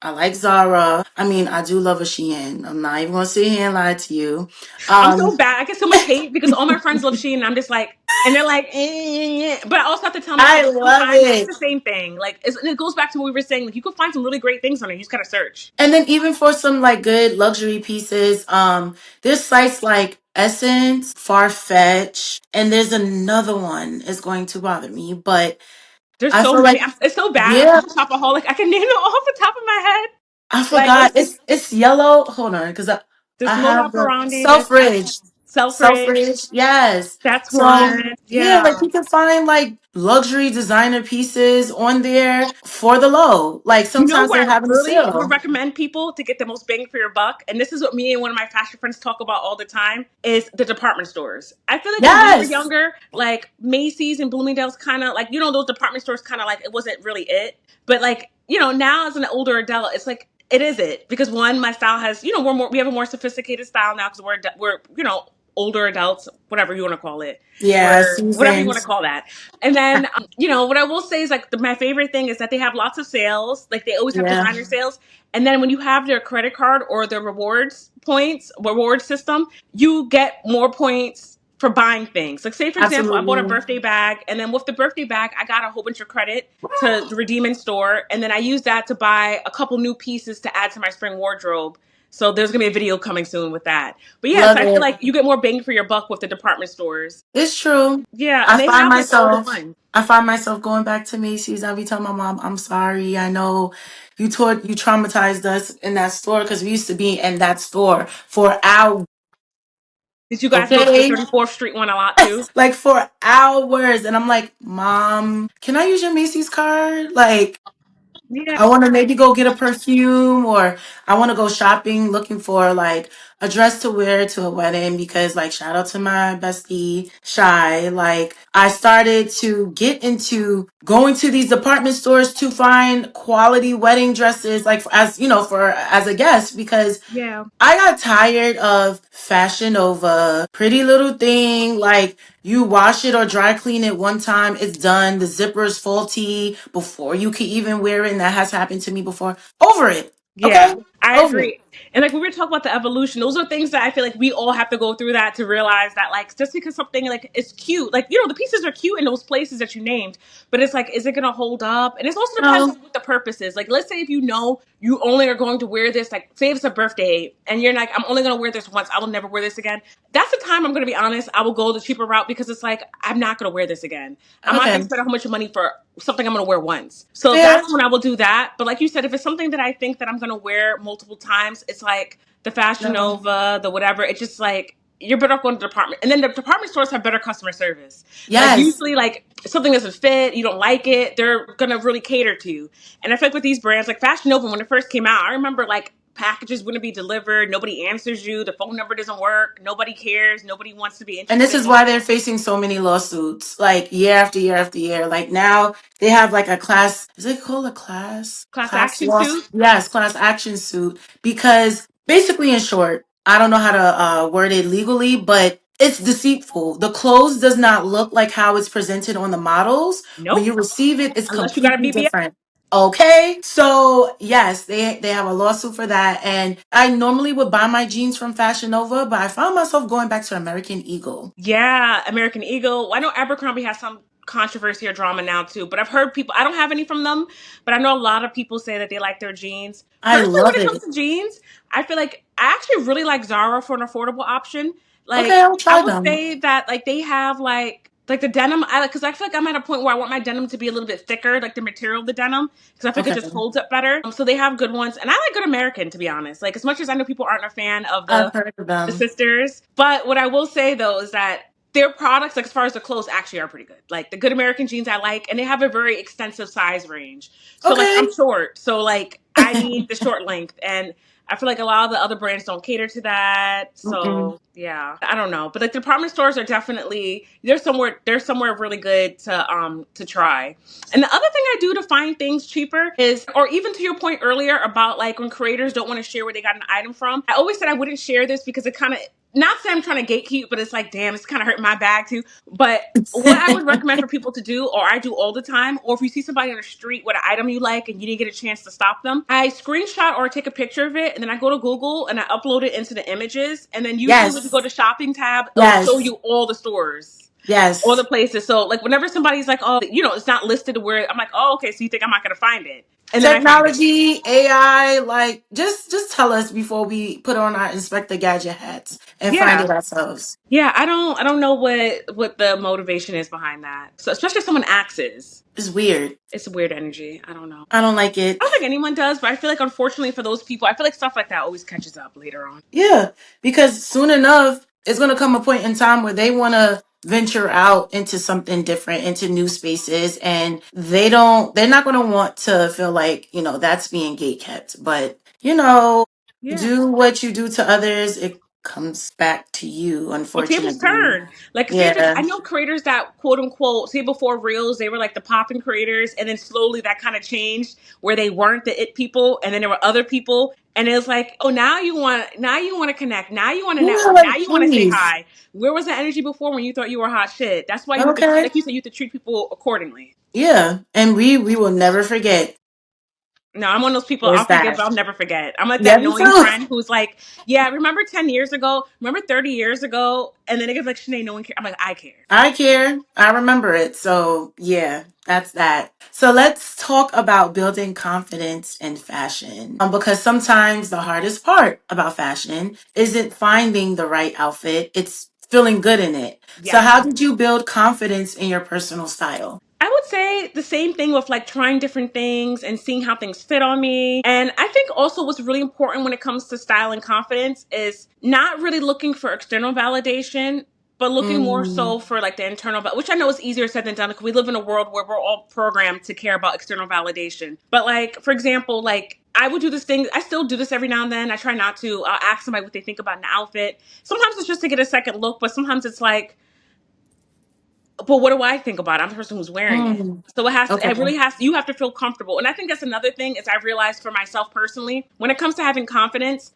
I like Zara. I mean, I do love a Shein. I'm not even gonna sit here and lie to you. I'm Um, so bad. I get so much hate because all my friends love Shein and I'm just like, and they're like, but I also have to tell myself I like love sometimes it's it. the same thing. Like and it goes back to what we were saying. Like you can find some really great things on it. You just gotta search. And then even for some like good luxury pieces, there's sites like Essence, Farfetch, and there's another one is going to bother me, but There's I so feel many. like It's so bad. I'm yeah, such a shopaholic. I can name them off the top of my head. I Like forgot. It's yellow. Hold on, because I there's Mola have the Operandi. There's Selfridge. Selfridge. Selfridge, yes. That's So one. yeah, Yeah. like you can find like luxury designer pieces on there for the low. Like You know sometimes where they're I having a really would sale. recommend people to get the most bang for your buck, and this is what me and one of my fashion friends talk about all the time, is the department stores. I feel like when we were Yes. younger, like Macy's and Bloomingdale's kind of like, those department stores kind of like, it wasn't really it. But like, now as an older adult, it's like, it is it. Because one, my style has, we have a more sophisticated style now because we're, older adults, whatever you want to call it. Yeah, We're whatever you want to seasons. call that. And then, what I will say is like my favorite thing is that they have lots of sales. Like they always have Yeah, designer sales. And then when you have their credit card or their reward system, you get more points for buying things. Like say for example, I bought a absolutely. birthday bag, and then with the birthday bag, I got a whole bunch of credit to redeem in store, and then I used that to buy a couple new pieces to add to my spring wardrobe. So there's gonna be a video coming soon with that. But yes, Love I feel it. like you get more bang for your buck with the department stores. It's true. Yeah, and I they find have like all the myself ones. I find myself going back to Macy's. I be telling my mom, I'm sorry. I know you traumatized us in that store because we used to be in that store for hours. Did you guys go to the Okay? 34th Street one a lot too? Like for hours. And I'm like, Mom, can I use your Macy's card? Like, Yeah, I want to maybe go get a perfume, or I want to go shopping looking for like a dress to wear to a wedding because like shout out to my bestie Shy. Like I started to get into going to these department stores to find quality wedding dresses like as for as a guest because yeah, I got tired of Fashion Nova, Pretty Little Thing. Like, you wash it or dry clean it one time, it's done. The zipper is faulty before you can even wear it. And that has happened to me before. Over it. yeah. Okay? I Oh, agree. And like when we were talking about the evolution, those are things that I feel like we all have to go through that to realize that like just because something like it's cute, like you know, the pieces are cute in those places that you named, but it's like, is it gonna hold up? And it also depends no. on what the purpose is. Like let's say if you know you only are going to wear this, like say it's a birthday and you're like, I'm only gonna wear this once, I will never wear this again. That's the time I'm gonna be honest, I will go the cheaper route because it's like I'm not gonna wear this again. I'm not gonna Okay. spend a whole bunch of money for something I'm gonna wear once. So Fair. that's when I will do that. But like you said, if it's something that I think that I'm gonna wear multiple times, it's like the Fashion No. Nova, the whatever. It's just like you're better off going to the department. And then the department stores have better customer service. Like Yes. usually like something doesn't fit, you don't like it, they're gonna really cater to you. And I feel like with these brands, like Fashion Nova, when it first came out, I remember like packages wouldn't be delivered, nobody answers you, the phone number doesn't work, nobody cares, nobody wants to be And this interested is in you. why they're facing so many lawsuits, like year after year after year. Like now they have like a class, is it called a class? Class Class action loss? suit. Yes, class action suit. Because basically, in short, I don't know how to word it legally, but it's deceitful. The clothes does not look like how it's presented on the models. When you Nope. receive it, it's Unless you got a completely BBS. different. Okay, so yes, they have a lawsuit for that, and I normally would buy my jeans from Fashion Nova, but I found myself going back to American Eagle. Yeah, American Eagle. I know Abercrombie has some controversy or drama now too, but I've heard people, I don't have any from them, but I know a lot of people say that they like their jeans. I Personally, when love it comes it. to jeans, I feel like I actually really like Zara for an affordable option. Okay, Like I'll I try would them. say that like they have like the denim, I like because I feel like I'm at a point where I want my denim to be a little bit thicker, like the material of the denim, because I feel like it Okay, just holds up better. So they have good ones, and I like Good American to be honest. Like as much as I know people aren't a fan of I've heard of the them. sisters. But what I will say though is that their products, like as far as the clothes, actually are pretty good. Like the Good American jeans I like, and they have a very extensive size range. So like I'm Okay. short, so like I need the short length, and I feel like a lot of the other brands don't cater to that. Mm-mm. So yeah, I don't know, but like the department stores are definitely they're somewhere really good to try. And the other thing I do to find things cheaper is, or even to your point earlier about like when creators don't want to share where they got an item from, I always said I wouldn't share this because it kind of, not say I'm trying to gatekeep, but it's like, damn, it's kind of hurting my bag too. But what I would recommend for people to do, or I do all the time, or if you see somebody on the street with an item you like and you didn't get a chance to stop them, I screenshot or take a picture of it, and then I go to Google and I upload it into the images. And then usually when you go Yes. to shopping tab, it'll show Yes. you all the stores, all the Yes. places. So like whenever somebody's like, oh, it's not listed where, I'm like, oh, okay, so you think I'm not gonna find it, and then I find it. Technology, AI, like just tell us before we put on our Inspector Gadget hats and find Yeah. it ourselves. Yeah, I don't know what the motivation is behind that. So especially if someone axes, It's weird. it's a weird energy. I don't know. I don't like I it. don't think anyone does, but I feel like unfortunately for those people, I feel like stuff like that always catches up later on. Yeah, because soon enough, it's going to come a point in time where they want to venture out into something different, into new spaces, and they're not going to want to feel like, that's being gate kept. But, Yeah. do what you do to others, it comes back to you, Or tables unfortunately. turn. Like say if it's, Yeah. I know creators that quote unquote say before reels they were like the popping creators, and then slowly that kind of changed where they weren't the it people, and then there were other people, and it was like, oh, now you want to connect, now you want to Yeah, network, now like, you want to say please. hi. Where was the energy before when you thought you were hot shit? That's why you have to, Okay. like you said, you have to treat people accordingly. Yeah. And we will never forget. No, I'm one of those people, There's I'll forgive, that. but I'll never forget. I'm like that Yeah, me annoying too. friend who's like, yeah, remember 10 years ago? Remember 30 years ago? And then they get like, Shanae, no one cares. I'm like, I care. I care. I remember it. So, yeah, that's that. So, let's talk about building confidence in fashion. Because sometimes the hardest part about fashion isn't finding the right outfit, it's feeling good in it. So, Yes. how did you build confidence in your personal style? I would say the same thing with like trying different things and seeing how things fit on me. And I think also what's really important when it comes to style and confidence is not really looking for external validation, but looking more Mm, so for like the internal, which I know is easier said than done because we live in a world where we're all programmed to care about external validation. But like, for example, like I would do this thing. I still do this every now and then. I try not to. I'll ask somebody what they think about an outfit. Sometimes it's just to get a second look, but sometimes it's like, but what do I think about it? I'm the person who's wearing it. mm, So okay. it really has, you have to feel comfortable. And I think that's another thing is I realized for myself personally, when it comes to having confidence,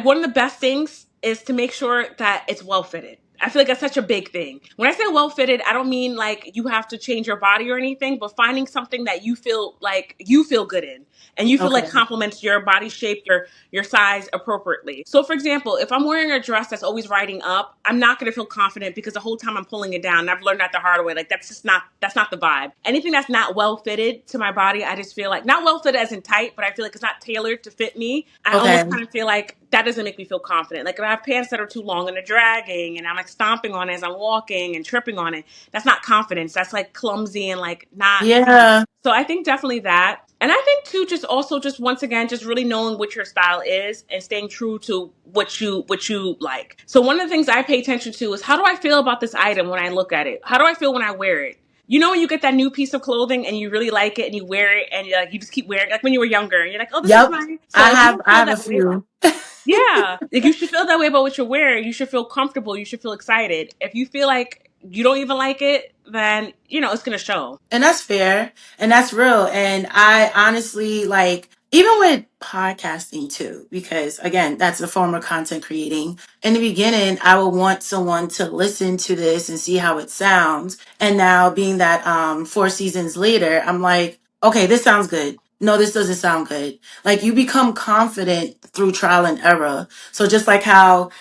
one of the best things is to make sure that it's well fitted. I feel like that's such a big thing. When I say well fitted, I don't mean like you have to change your body or anything, but finding something that you feel like you feel good in and you feel like Okay. complements your body shape, your size appropriately. So for example, if I'm wearing a dress that's always riding up, I'm not going to feel confident because the whole time I'm pulling it down. And I've learned that the hard way. Like that's not the vibe. Anything that's not well fitted to my body, I just feel like not well fitted as in tight, but I feel like it's not tailored to fit me. I almost Okay. kind of feel like that doesn't make me feel confident. Like if I have pants that are too long and they're dragging and I'm like stomping on it as I'm walking and tripping on it, that's not confidence. That's like clumsy and like not me. Yeah. So I think definitely that. And I think too, just also just once again, just really knowing what your style is and staying true to what you like. So one of the things I pay attention to is how do I feel about this item when I look at it? How do I feel when I wear it? You know when you get that new piece of clothing and you really like it and you wear it and you just keep wearing it, like when you were younger and you're like, oh, this is Yep. nice. I So if you have don't I feel have a that way about few. yeah, like you should feel that way about what you're wearing. You should feel comfortable. You should feel excited. If you feel like you don't even like it, then it's gonna show. And that's fair and that's real. And I honestly like, even with podcasting too, because again, that's a form of content creating. In the beginning, I would want someone to listen to this and see how it sounds. And now being that 4 seasons later, I'm like, okay, this sounds good. No, this doesn't sound good. Like you become confident through trial and error. So just like how,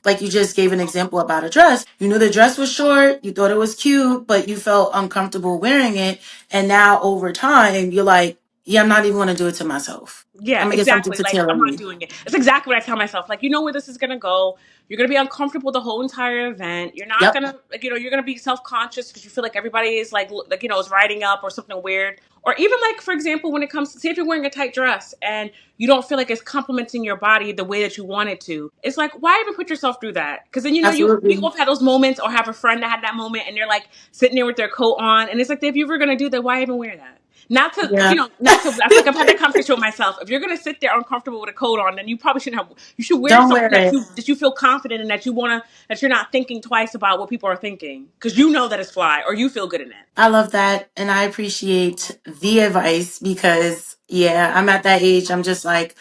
like you just gave an example about a dress. You knew the dress was short, you thought it was cute, but you felt uncomfortable wearing it. And now over time, you're like, yeah, I'm not even going to do it to myself. Yeah, I'm going to get something exactly. to Like tailor I'm not me. doing it. It's exactly what I tell myself. Like you know where this is gonna go. You're gonna be uncomfortable the whole entire event. You're not Yep. gonna you're gonna be self conscious because you feel like everybody is is riding up or something weird. Or even like for example, when it comes to say if you're wearing a tight dress and you don't feel like it's complimenting your body the way that you want it to, it's like why even put yourself through that? Because then we Absolutely. all have had those moments or have a friend that had that moment and they're like sitting there with their coat on and it's like if you were gonna do that, why even wear that? Yeah. Not to. I feel like I've had that conversation with myself. If you're gonna sit there uncomfortable with a coat on, then you probably shouldn't have. You should wear Don't something wear it. that you feel confident in, that you wanna, that you're not thinking twice about what people are thinking because you know that it's fly or you feel good in it. I love that. And I appreciate the advice because, yeah, I'm at that age. I'm just like,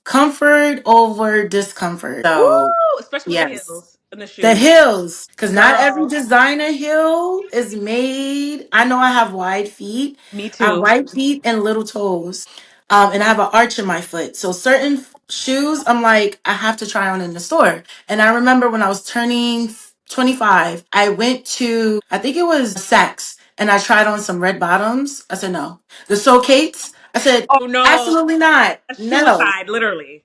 comfort over discomfort. Woo! So, Especially with the yes. heels and the The shoes, heels, because not every girl. designer heel is made. I know I have wide feet. Me I have too. wide feet and little toes. And I have an arch in my foot. So certain shoes, I'm like, I have to try on in the store. And I remember when I was turning 25, I went to, I think it was Saks, and I tried on some red bottoms. I said, no. The Socates, I said, Oh no, absolutely not. that's No. suicide, literally.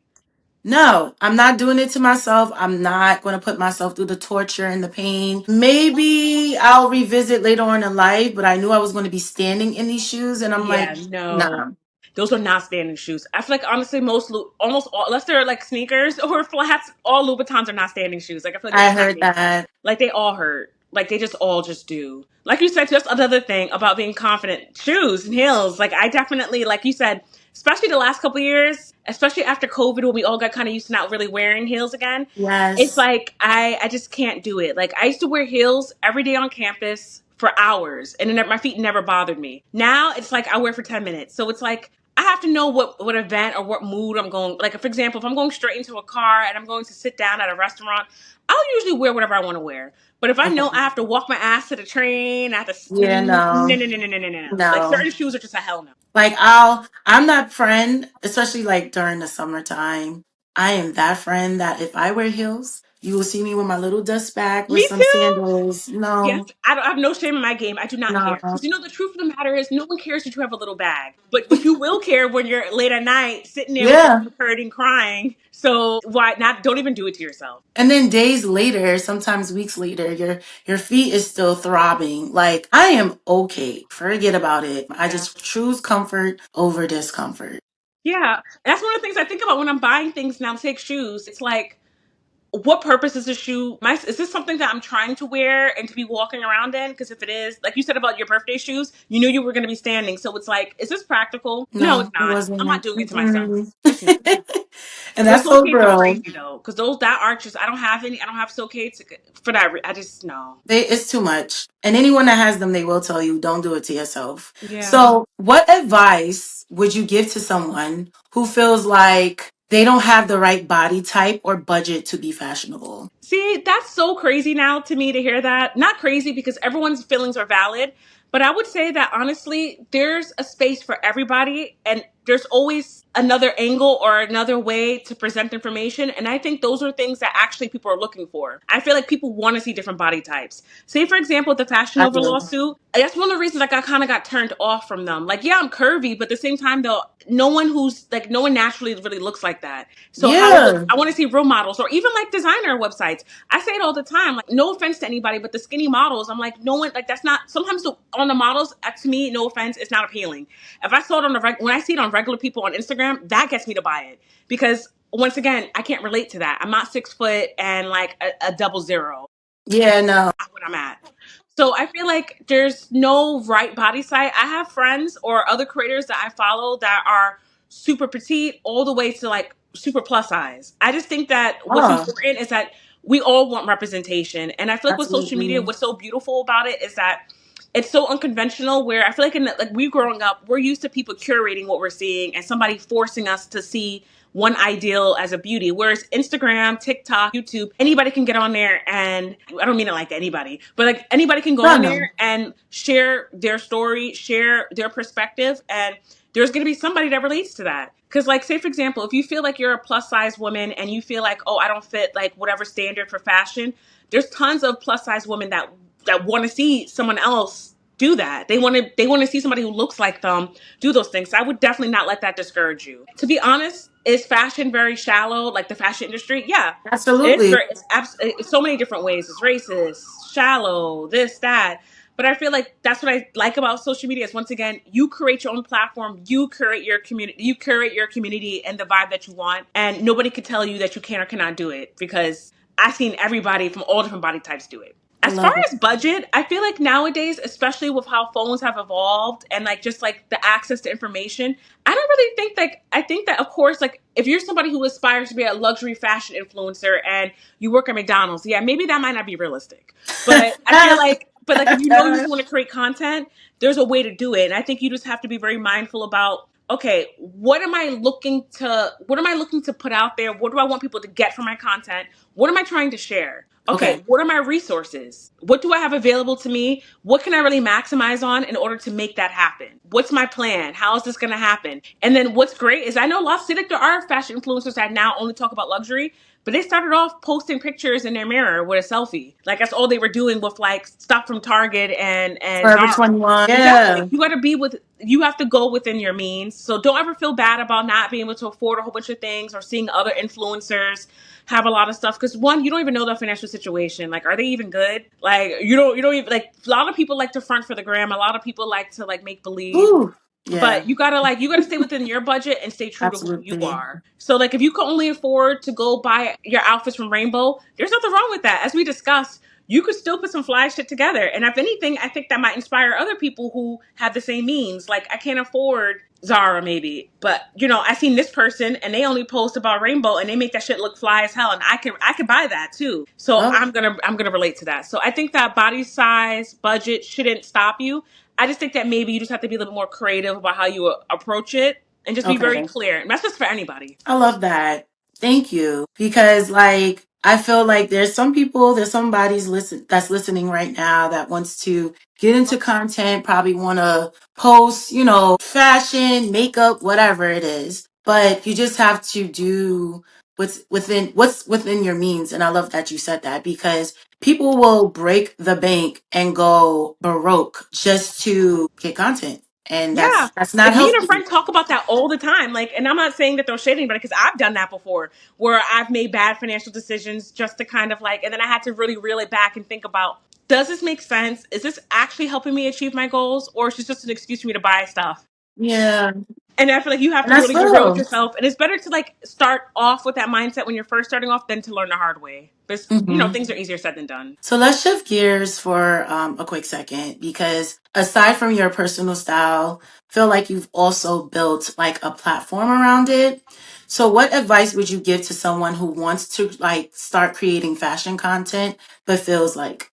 No, I'm not doing it to myself. I'm not going to put myself through the torture and the pain. Maybe I'll revisit later on in life, but I knew I was going to be standing in these shoes, and I'm like, Yeah, no. nah. Those are not standing shoes. I feel like honestly, almost all, unless they're like sneakers or flats, all Louboutins are not standing shoes. Like I feel like they're I just not heard made. that. Like they all hurt. Like they just all just do. Like you said, just another thing about being confident. Shoes and heels. Like I definitely, like you said, especially the last couple of years, especially after COVID when we all got kind of used to not really wearing heels again. It's Yes. like I just can't do it. Like I used to wear heels every day on campus for hours and then my feet never bothered me. Now it's like I wear for 10 minutes. So it's like I have to know what event or what mood I'm going. Like, for example, if I'm going straight into a car and I'm going to sit down at a restaurant, I'll usually wear whatever I want to wear. But if I know I Okay. have to walk my ass to the train, I have to, Yeah, no, no. no, no, no, no, no, no. Like, No. certain shoes are just a hell no. Like I'm that friend, especially like during the summertime. I am that friend that if I wear heels, you will see me with my little dust bag with Me some too. sandals. Yes, No, I have no shame in my game. I do not care. no. Because the truth of the matter is no one cares that you have a little bag. But you will care when you're late at night sitting there with your Yeah. feet hurting, crying. So why not? Don't even do it to yourself. And then days later, sometimes weeks later, your feet is still throbbing. Like I am okay. Forget about it. I Yeah. just choose comfort over discomfort. Yeah. That's one of the things I think about when I'm buying things now, take shoes. It's like, what purpose is the shoe? Is this something that I'm trying to wear and to be walking around in? Because if it is, like you said about your birthday shoes, you knew you were going to be standing. So it's like, is this practical? No, it's No, it not. I'm not wasn't. doing it to myself. Mm-mm. It's not. And Those that's so Socates are real. crazy though, because those that arches. I don't have any. I don't have Socates for that. I just no. It's too much. And anyone that has them, they will tell you, don't do it to yourself. Yeah. So, what advice would you give to someone who feels like they don't have the right body type or budget to be fashionable? See, that's so crazy now to me to hear that. Not crazy because everyone's feelings are valid, but I would say that honestly, there's a space for everybody and there's always another angle or another way to present information. And I think those are things that actually people are looking for. I feel like people want to see different body types. Say, for example, the Fashion I Nova do. lawsuit. That's one of the reasons like I kind of got turned off from them. Like, yeah, I'm curvy, but at the same time, though, no one naturally really looks like that. So Yeah. I want to see real models or even like designer websites. I say it all the time. Like, no offense to anybody, but the skinny models, I'm like, no one, like, that's not, sometimes on the models, to me, no offense, it's not appealing. If I saw it on when I see it on regular people on Instagram, that gets me to buy it. Because once again, I can't relate to that. I'm not 6 foot and like a double zero. Yeah, no. Not what I'm at. So I feel like there's no right body type. I have friends or other creators that I follow that are super petite all the way to like super plus size. I just think that what's Oh, important is that we all want representation. And I feel like with social media, absolutely. what's so beautiful about it is that it's so unconventional where I feel like like we growing up, we're used to people curating what we're seeing and somebody forcing us to see one ideal as a beauty. Whereas Instagram, TikTok, YouTube, anybody can get on there and I don't mean it like anybody, but like anybody can go No, on no. there and share their story, share their perspective, and there's going to be somebody that relates to that. Because, like, say, for example, if you feel like you're a plus size woman and you feel like, oh, I don't fit like whatever standard for fashion, there's tons of plus size women that want to see someone else do that. They want to see somebody who looks like them do those things. So I would definitely not let that discourage you. To be honest, is fashion very shallow? Like the fashion industry? Yeah, it's Absolutely. very. It's so many different ways. It's racist, shallow, this, that. But I feel like that's what I like about social media is once again, you create your own platform, you curate your community and the vibe that you want, and nobody can tell you that you can or cannot do it because I've seen everybody from all different body types do it. I As far love it. as budget, I feel like nowadays, especially with how phones have evolved and like just like the access to information, I don't really think like I think that of course like if you're somebody who aspires to be a luxury fashion influencer and you work at McDonald's, yeah, maybe that might not be realistic. But I feel like if you know you just want to create content, there's a way to do it. And I think you just have to be very mindful about okay, what am I looking to put out there? What do I want people to get from my content? What am I trying to share? Okay. Okay, what are my resources? What do I have available to me? What can I really maximize on in order to make that happen? What's my plan? How is this going to happen? And then what's great is I know lots of like there are fashion influencers that now only talk about luxury, but they started off posting pictures in their mirror with a selfie. Like that's all they were doing with like stuff from Target and Forever Zara. 21. Exactly. Yeah. You have to go within your means. So don't ever feel bad about not being able to afford a whole bunch of things or seeing other influencers have a lot of stuff. Cause one, you don't even know their financial situation. Like, are they even good? Like, you don't even like a lot of people like to front for the gram. A lot of people like to like make believe. Ooh. Yeah. But you gotta stay within your budget and stay true to who you Absolutely. are. So like if you can only afford to go buy your outfits from Rainbow, there's nothing wrong with that. As we discussed, you could still put some fly shit together. And if anything, I think that might inspire other people who have the same means. Like I can't afford Zara maybe, but I seen this person and they only post about Rainbow and they make that shit look fly as hell and I can buy that too. So Oh, I'm gonna relate to that. So I think that body size, budget shouldn't stop you. I just think that maybe you just have to be a little more creative about how you approach it and just be very okay. clear. And that's just for anybody. I love that. Thank you. Because like I feel like there's some bodies that's listening right now that wants to get into content, probably want to post, fashion, makeup, whatever it is. But you just have to do what's within your means. And I love that you said that because people will break the bank and go baroque just to get content. And Yeah. that's not Like me and a healthy. friend talk about that all the time. Like, and I'm not saying that they'll shade anybody because I've done that before where I've made bad financial decisions just to kind of like, and then I had to really reel it back and think about, does this make sense? Is this actually helping me achieve my goals? Or is it just an excuse for me to buy stuff? Yeah. And I feel like you have And to that's really get real with real. yourself. And it's better to like start off with that mindset when you're first starting off than to learn the hard way. But, Hmm. things are easier said than done. So let's shift gears for a quick second because aside from your personal style, I feel like you've also built like a platform around it. So what advice would you give to someone who wants to like start creating fashion content but feels like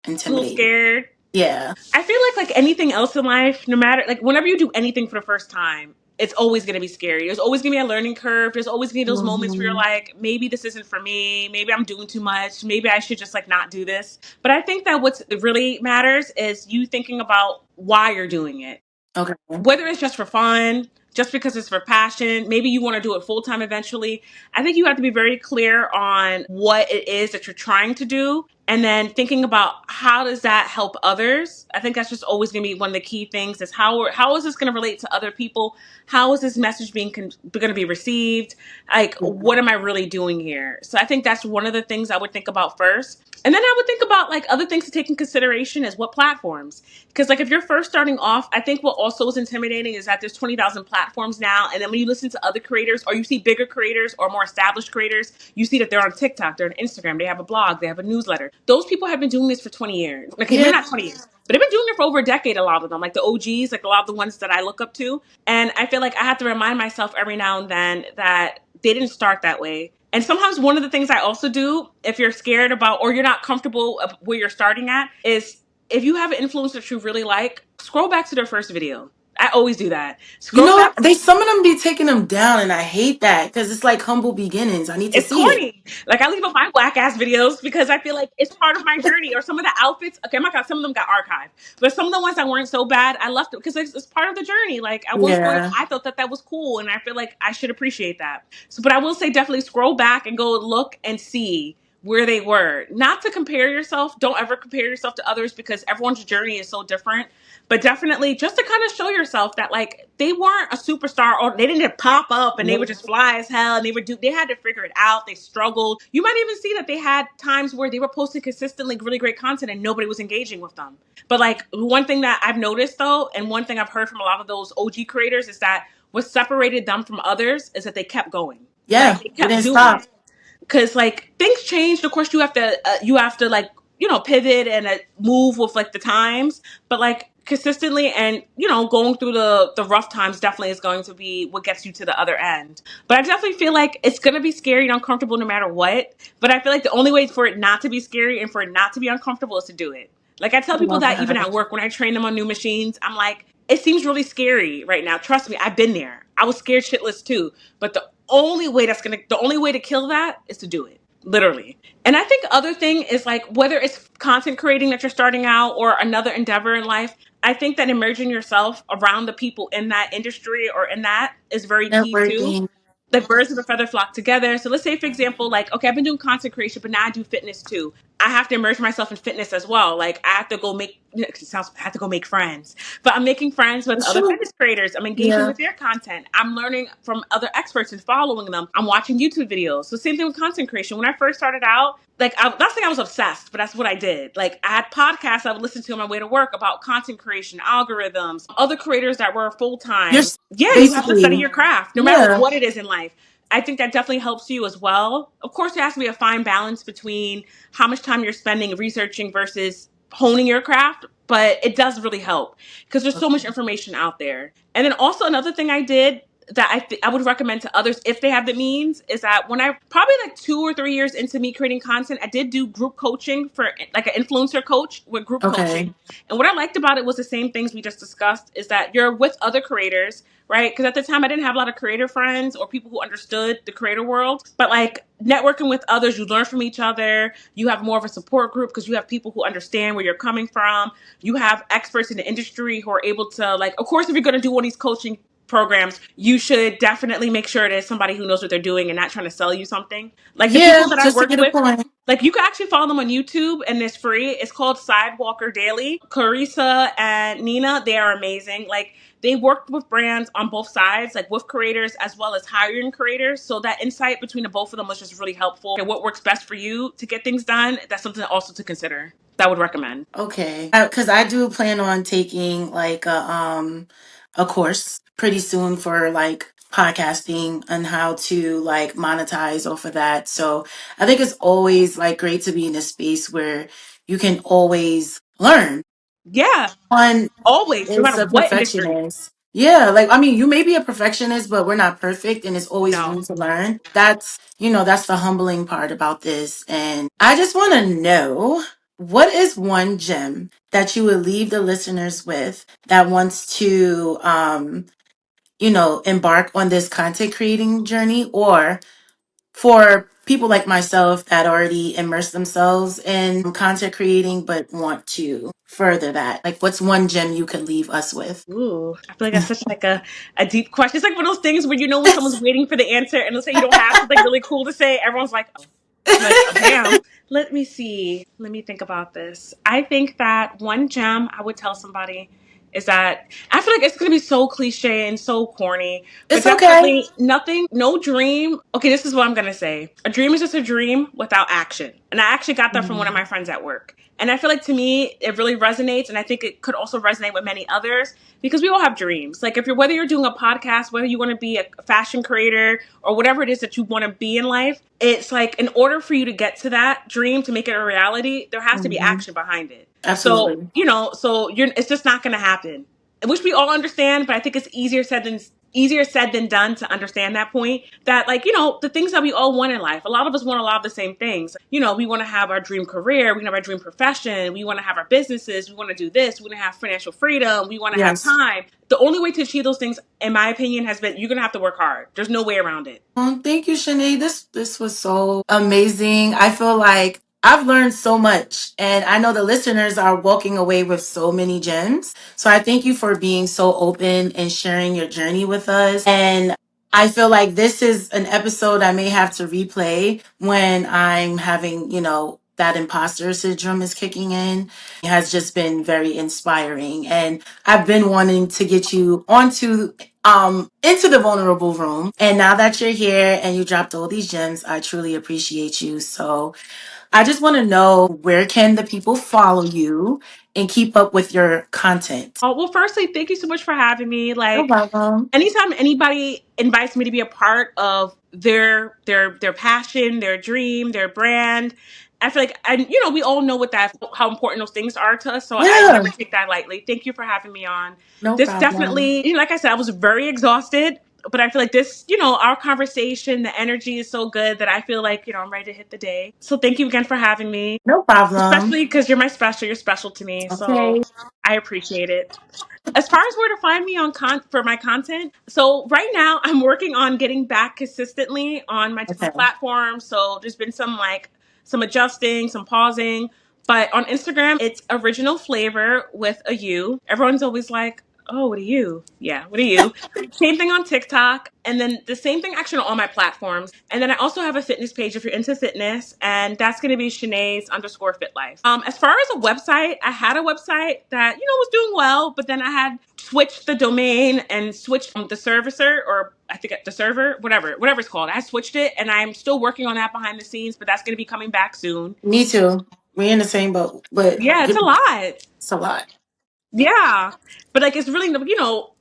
A little intimidated? scared. Yeah. I feel like anything else in life, no matter like whenever you do anything for the first time, it's always going to be scary. There's always going to be a learning curve. There's always going to be those moments where you're Mhm. like, maybe this isn't for me. Maybe I'm doing too much. Maybe I should just like not do this. But I think that what really matters is you thinking about why you're doing it, Okay. whether it's just for fun, just because it's for passion, maybe you want to do it full time eventually. I think you have to be very clear on what it is that you're trying to do. And then thinking about how does that help others. I think that's just always going to be one of the key things is how is this going to relate to other people? How is this message going to be received? Like, Yeah. what am I really doing here? So I think that's one of the things I would think about first. And then I would think about like other things to take in consideration is what platforms. Because like if you're first starting off, I think what also is intimidating is that there's 20,000 platforms now. And then when you listen to other creators or you see bigger creators or more established creators, you see that they're on TikTok, they're on Instagram, they have a blog, they have a newsletter. Those people have been doing this for 20 years. Okay, maybe Yeah. not 20 years, but they've been doing it for over a decade, a lot of them, like the OGs, like a lot of the ones that I look up to. And I feel like I have to remind myself every now and then that they didn't start that way. And sometimes one of the things I also do, if you're scared about or you're not comfortable where you're starting at, is if you have an influencer that you really like, scroll back to their first video. I always do that. You Scroll know, back. they some of them be taking them down, and I hate that because it's like humble beginnings. I need to It's see it. corny. Like I leave up my whack ass videos because I feel like it's part of my journey. Or some of the outfits. Okay, my God, some of them got archived, but some of the ones that weren't so bad, I left it because it's part of the journey. Like at one point, Yeah. I thought that was cool, and I feel like I should appreciate that. So, but I will say definitely scroll back and go look and see where they were. Not to compare yourself. Don't ever compare yourself to others because everyone's journey is so different. But definitely just to kind of show yourself that like they weren't a superstar or they didn't pop up and they would just fly as hell and they had to figure it out. They struggled. You might even see that they had times where they were posting consistently really great content and nobody was engaging with them. But like one thing that I've noticed though, and one thing I've heard from a lot of those OG creators is that what separated them from others is that they kept going. Yeah. Like they They kept didn't doing stop. it because like things changed. Of course, you have to like pivot and move with like the times, but like consistently and going through the rough times definitely is going to be what gets you to the other end. But I definitely feel like it's going to be scary and uncomfortable no matter what. But I feel like the only way for it not to be scary and for it not to be uncomfortable is to do it. Like I tell I people love that even that. at work when I train them on new machines, I'm like, it seems really scary right now. Trust me, I've been there. I was scared shitless too. But the only way to kill that is to do it. Literally. And I think other thing is like whether it's content creating that you're starting out or another endeavor in life, I think that immersing yourself around the people in that industry or in that is very key too. Networking. Like birds of a feather flock together. So let's say, for example, like, okay, I've been doing content creation, but now I do fitness too. I have to immerse myself in fitness as well. Like I have to go make, I have to go make friends, but I'm making friends with It's other true. fitness creators. I'm engaging Yeah. with their content. I'm learning from other experts and following them. I'm watching YouTube videos. So same thing with content creation. When I first started out, like not saying I was obsessed, but that's what I did. Like I had podcasts I would listen to on my way to work about content creation, algorithms, other creators that were full You're time. Yeah, you have to study basically, your craft, no matter yeah. what it is in life. I think that definitely helps you as well. Of course, there has to be a fine balance between how much time you're spending researching versus honing your craft, but it does really help because there's so much information out there. And then also another thing I did that I would recommend to others if they have the means is that when I probably like 2 or 3 years into me creating content, I did do group coaching for like an influencer coach with group Okay. coaching. And what I liked about it was the same things we just discussed is that you're with other creators, right? Because at the time I didn't have a lot of creator friends or people who understood the creator world, but like networking with others, you learn from each other. You have more of a support group because you have people who understand where you're coming from. You have experts in the industry who are able to like, of course, if you're going to do one of these coaching programs, you should definitely make sure there's somebody who knows what they're doing and not trying to sell you something. Like the Yeah, people that I just to work get a with, point. like you can actually follow them on YouTube and it's free. It's called Sidewalker Daily. Carissa and Nina, they are amazing. Like they worked with brands on both sides, like with creators as well as hiring creators. So that insight between the both of them was just really helpful. And what works best for you to get things done, that's something also to consider. That I would recommend. Okay. Because I do plan on taking like a course pretty soon for like podcasting and how to like monetize off of that. So I think it's always like great to be in a space where you can always learn. Yeah, One always, no is matter a what industry. perfectionist. Yeah, like I mean, you may be a perfectionist, but we're not perfect, and it's always No. room to learn. That's the humbling part about this. And I just want to know what is one gem that you would leave the listeners with that wants to, embark on this content creating journey, or for people like myself that already immerse themselves in content creating but want to further that? Like, what's one gem you could leave us with? Ooh, I feel like that's such like a deep question. It's like one of those things where you know when someone's waiting for the answer, and let's say you don't have something really cool to say, everyone's like, like, oh, damn. Let me see. Let me think about this. I think that one gem I would tell somebody is that I feel like it's going to be so cliche and so corny, but It's okay. definitely nothing, no dream. Okay, this is what I'm going to say. A dream is just a dream without action. And I actually got that from one of my friends at work. And I feel like to me, it really resonates. And I think it could also resonate with many others because we all have dreams. Like if you're, whether you're doing a podcast, whether you want to be a fashion creator or whatever it is that you want to be in life, it's like in order for you to get to that dream, to make it a reality, there has to be Mhm. action behind it. So, Absolutely. so it's just not going to happen, which we all understand, but I think it's easier said than done to understand that point that like the things that we all want in life, a lot of us want a lot of the same things. We want to have our dream career, we want to have our dream profession, we want to have our businesses, we want to do this, we want to have financial freedom, we want to have Yes. time. The only way to achieve those things, in my opinion, has been you're gonna have to work hard. There's no way around it. Thank you, Shanae. This was so amazing. I feel like I've learned so much, and I know the listeners are walking away with so many gems. So I thank you for being so open and sharing your journey with us. And I feel like this is an episode I may have to replay when I'm having, that imposter syndrome is kicking in. It has just been very inspiring. And I've been wanting to get you onto into the vulnerable room. And now that you're here and you dropped all these gems, I truly appreciate you. So I just want to know, where can the people follow you and keep up with your content? Oh, well, firstly, thank you so much for having me. No Like, problem. anytime anybody invites me to be a part of their passion, their dream, their brand, I feel like, and we all know what that how important those things are to us. So I Yeah, never take that lightly. Thank you for having me on. no This problem. definitely, like I said, I was very exhausted, but I feel like this, our conversation, the energy is so good that I feel like I'm ready to hit the day. So thank you again for having me, No problem. especially because you're special to me. So Okay. I appreciate it. As far as where to find me on for my content, so right now I'm working on getting back consistently on my different Okay. platforms. So there's been some adjusting, some pausing, but on Instagram it's original flavor with a U. Everyone's always like, oh, what are you? Yeah, what are you? Same thing on TikTok. And then the same thing actually on all my platforms. And then I also have a fitness page if you're into fitness. And that's going to be Shanae's underscore fit life. As far as a website, I had a website that, was doing well, but then I had switched the domain and switched the servicer, or I think the server, whatever it's called. I switched it and I'm still working on that behind the scenes, but that's going to be coming back soon. Me too. We're in the same boat, but Yeah, it's a lot. it's a lot. Yeah, but like it's really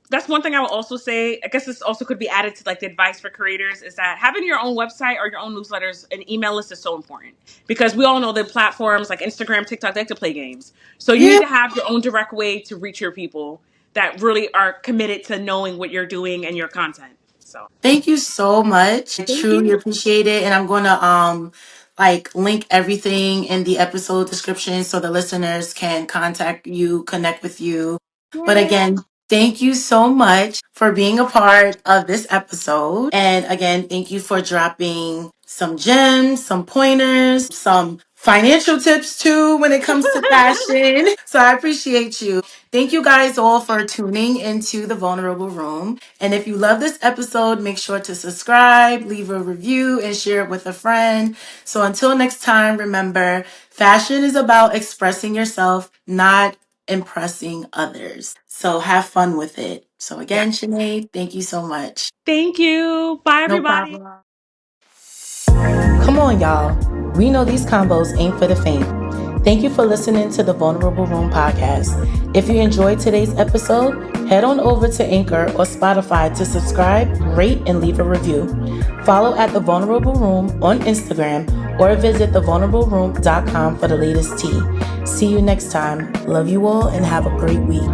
that's one thing I would also say. I guess this also could be added to like the advice for creators is that having your own website or your own newsletters and email list is so important because we all know that platforms like Instagram, TikTok, they like to play games. So you need Yeah. to have your own direct way to reach your people that really are committed to knowing what you're doing and your content. So Thank you so much. I thank truly you. appreciate it. And I'm gonna like link everything in the episode description so the listeners can contact you, connect with you. But Yay. again, thank you so much for being a part of this episode. And again, thank you for dropping some gems, some pointers, some financial tips too when it comes to fashion. So I appreciate you. Thank you guys all for tuning into the Vulnerable Room. And if you love this episode, make sure to subscribe, leave a review, and share it with a friend. So until next time, remember, fashion is about expressing yourself, not impressing others. So have fun with it. So Yeah. again, Sinead, thank you so much. Thank you. Bye, No everybody. problem. Come on, y'all. We know these combos ain't for the faint. Thank you for listening to the Vulnerable Room podcast. If you enjoyed today's episode, head on over to Anchor or Spotify to subscribe, rate, and leave a review. Follow at The Vulnerable Room on Instagram or visit thevulnerableroom.com for the latest tea. See you next time. Love you all and have a great week.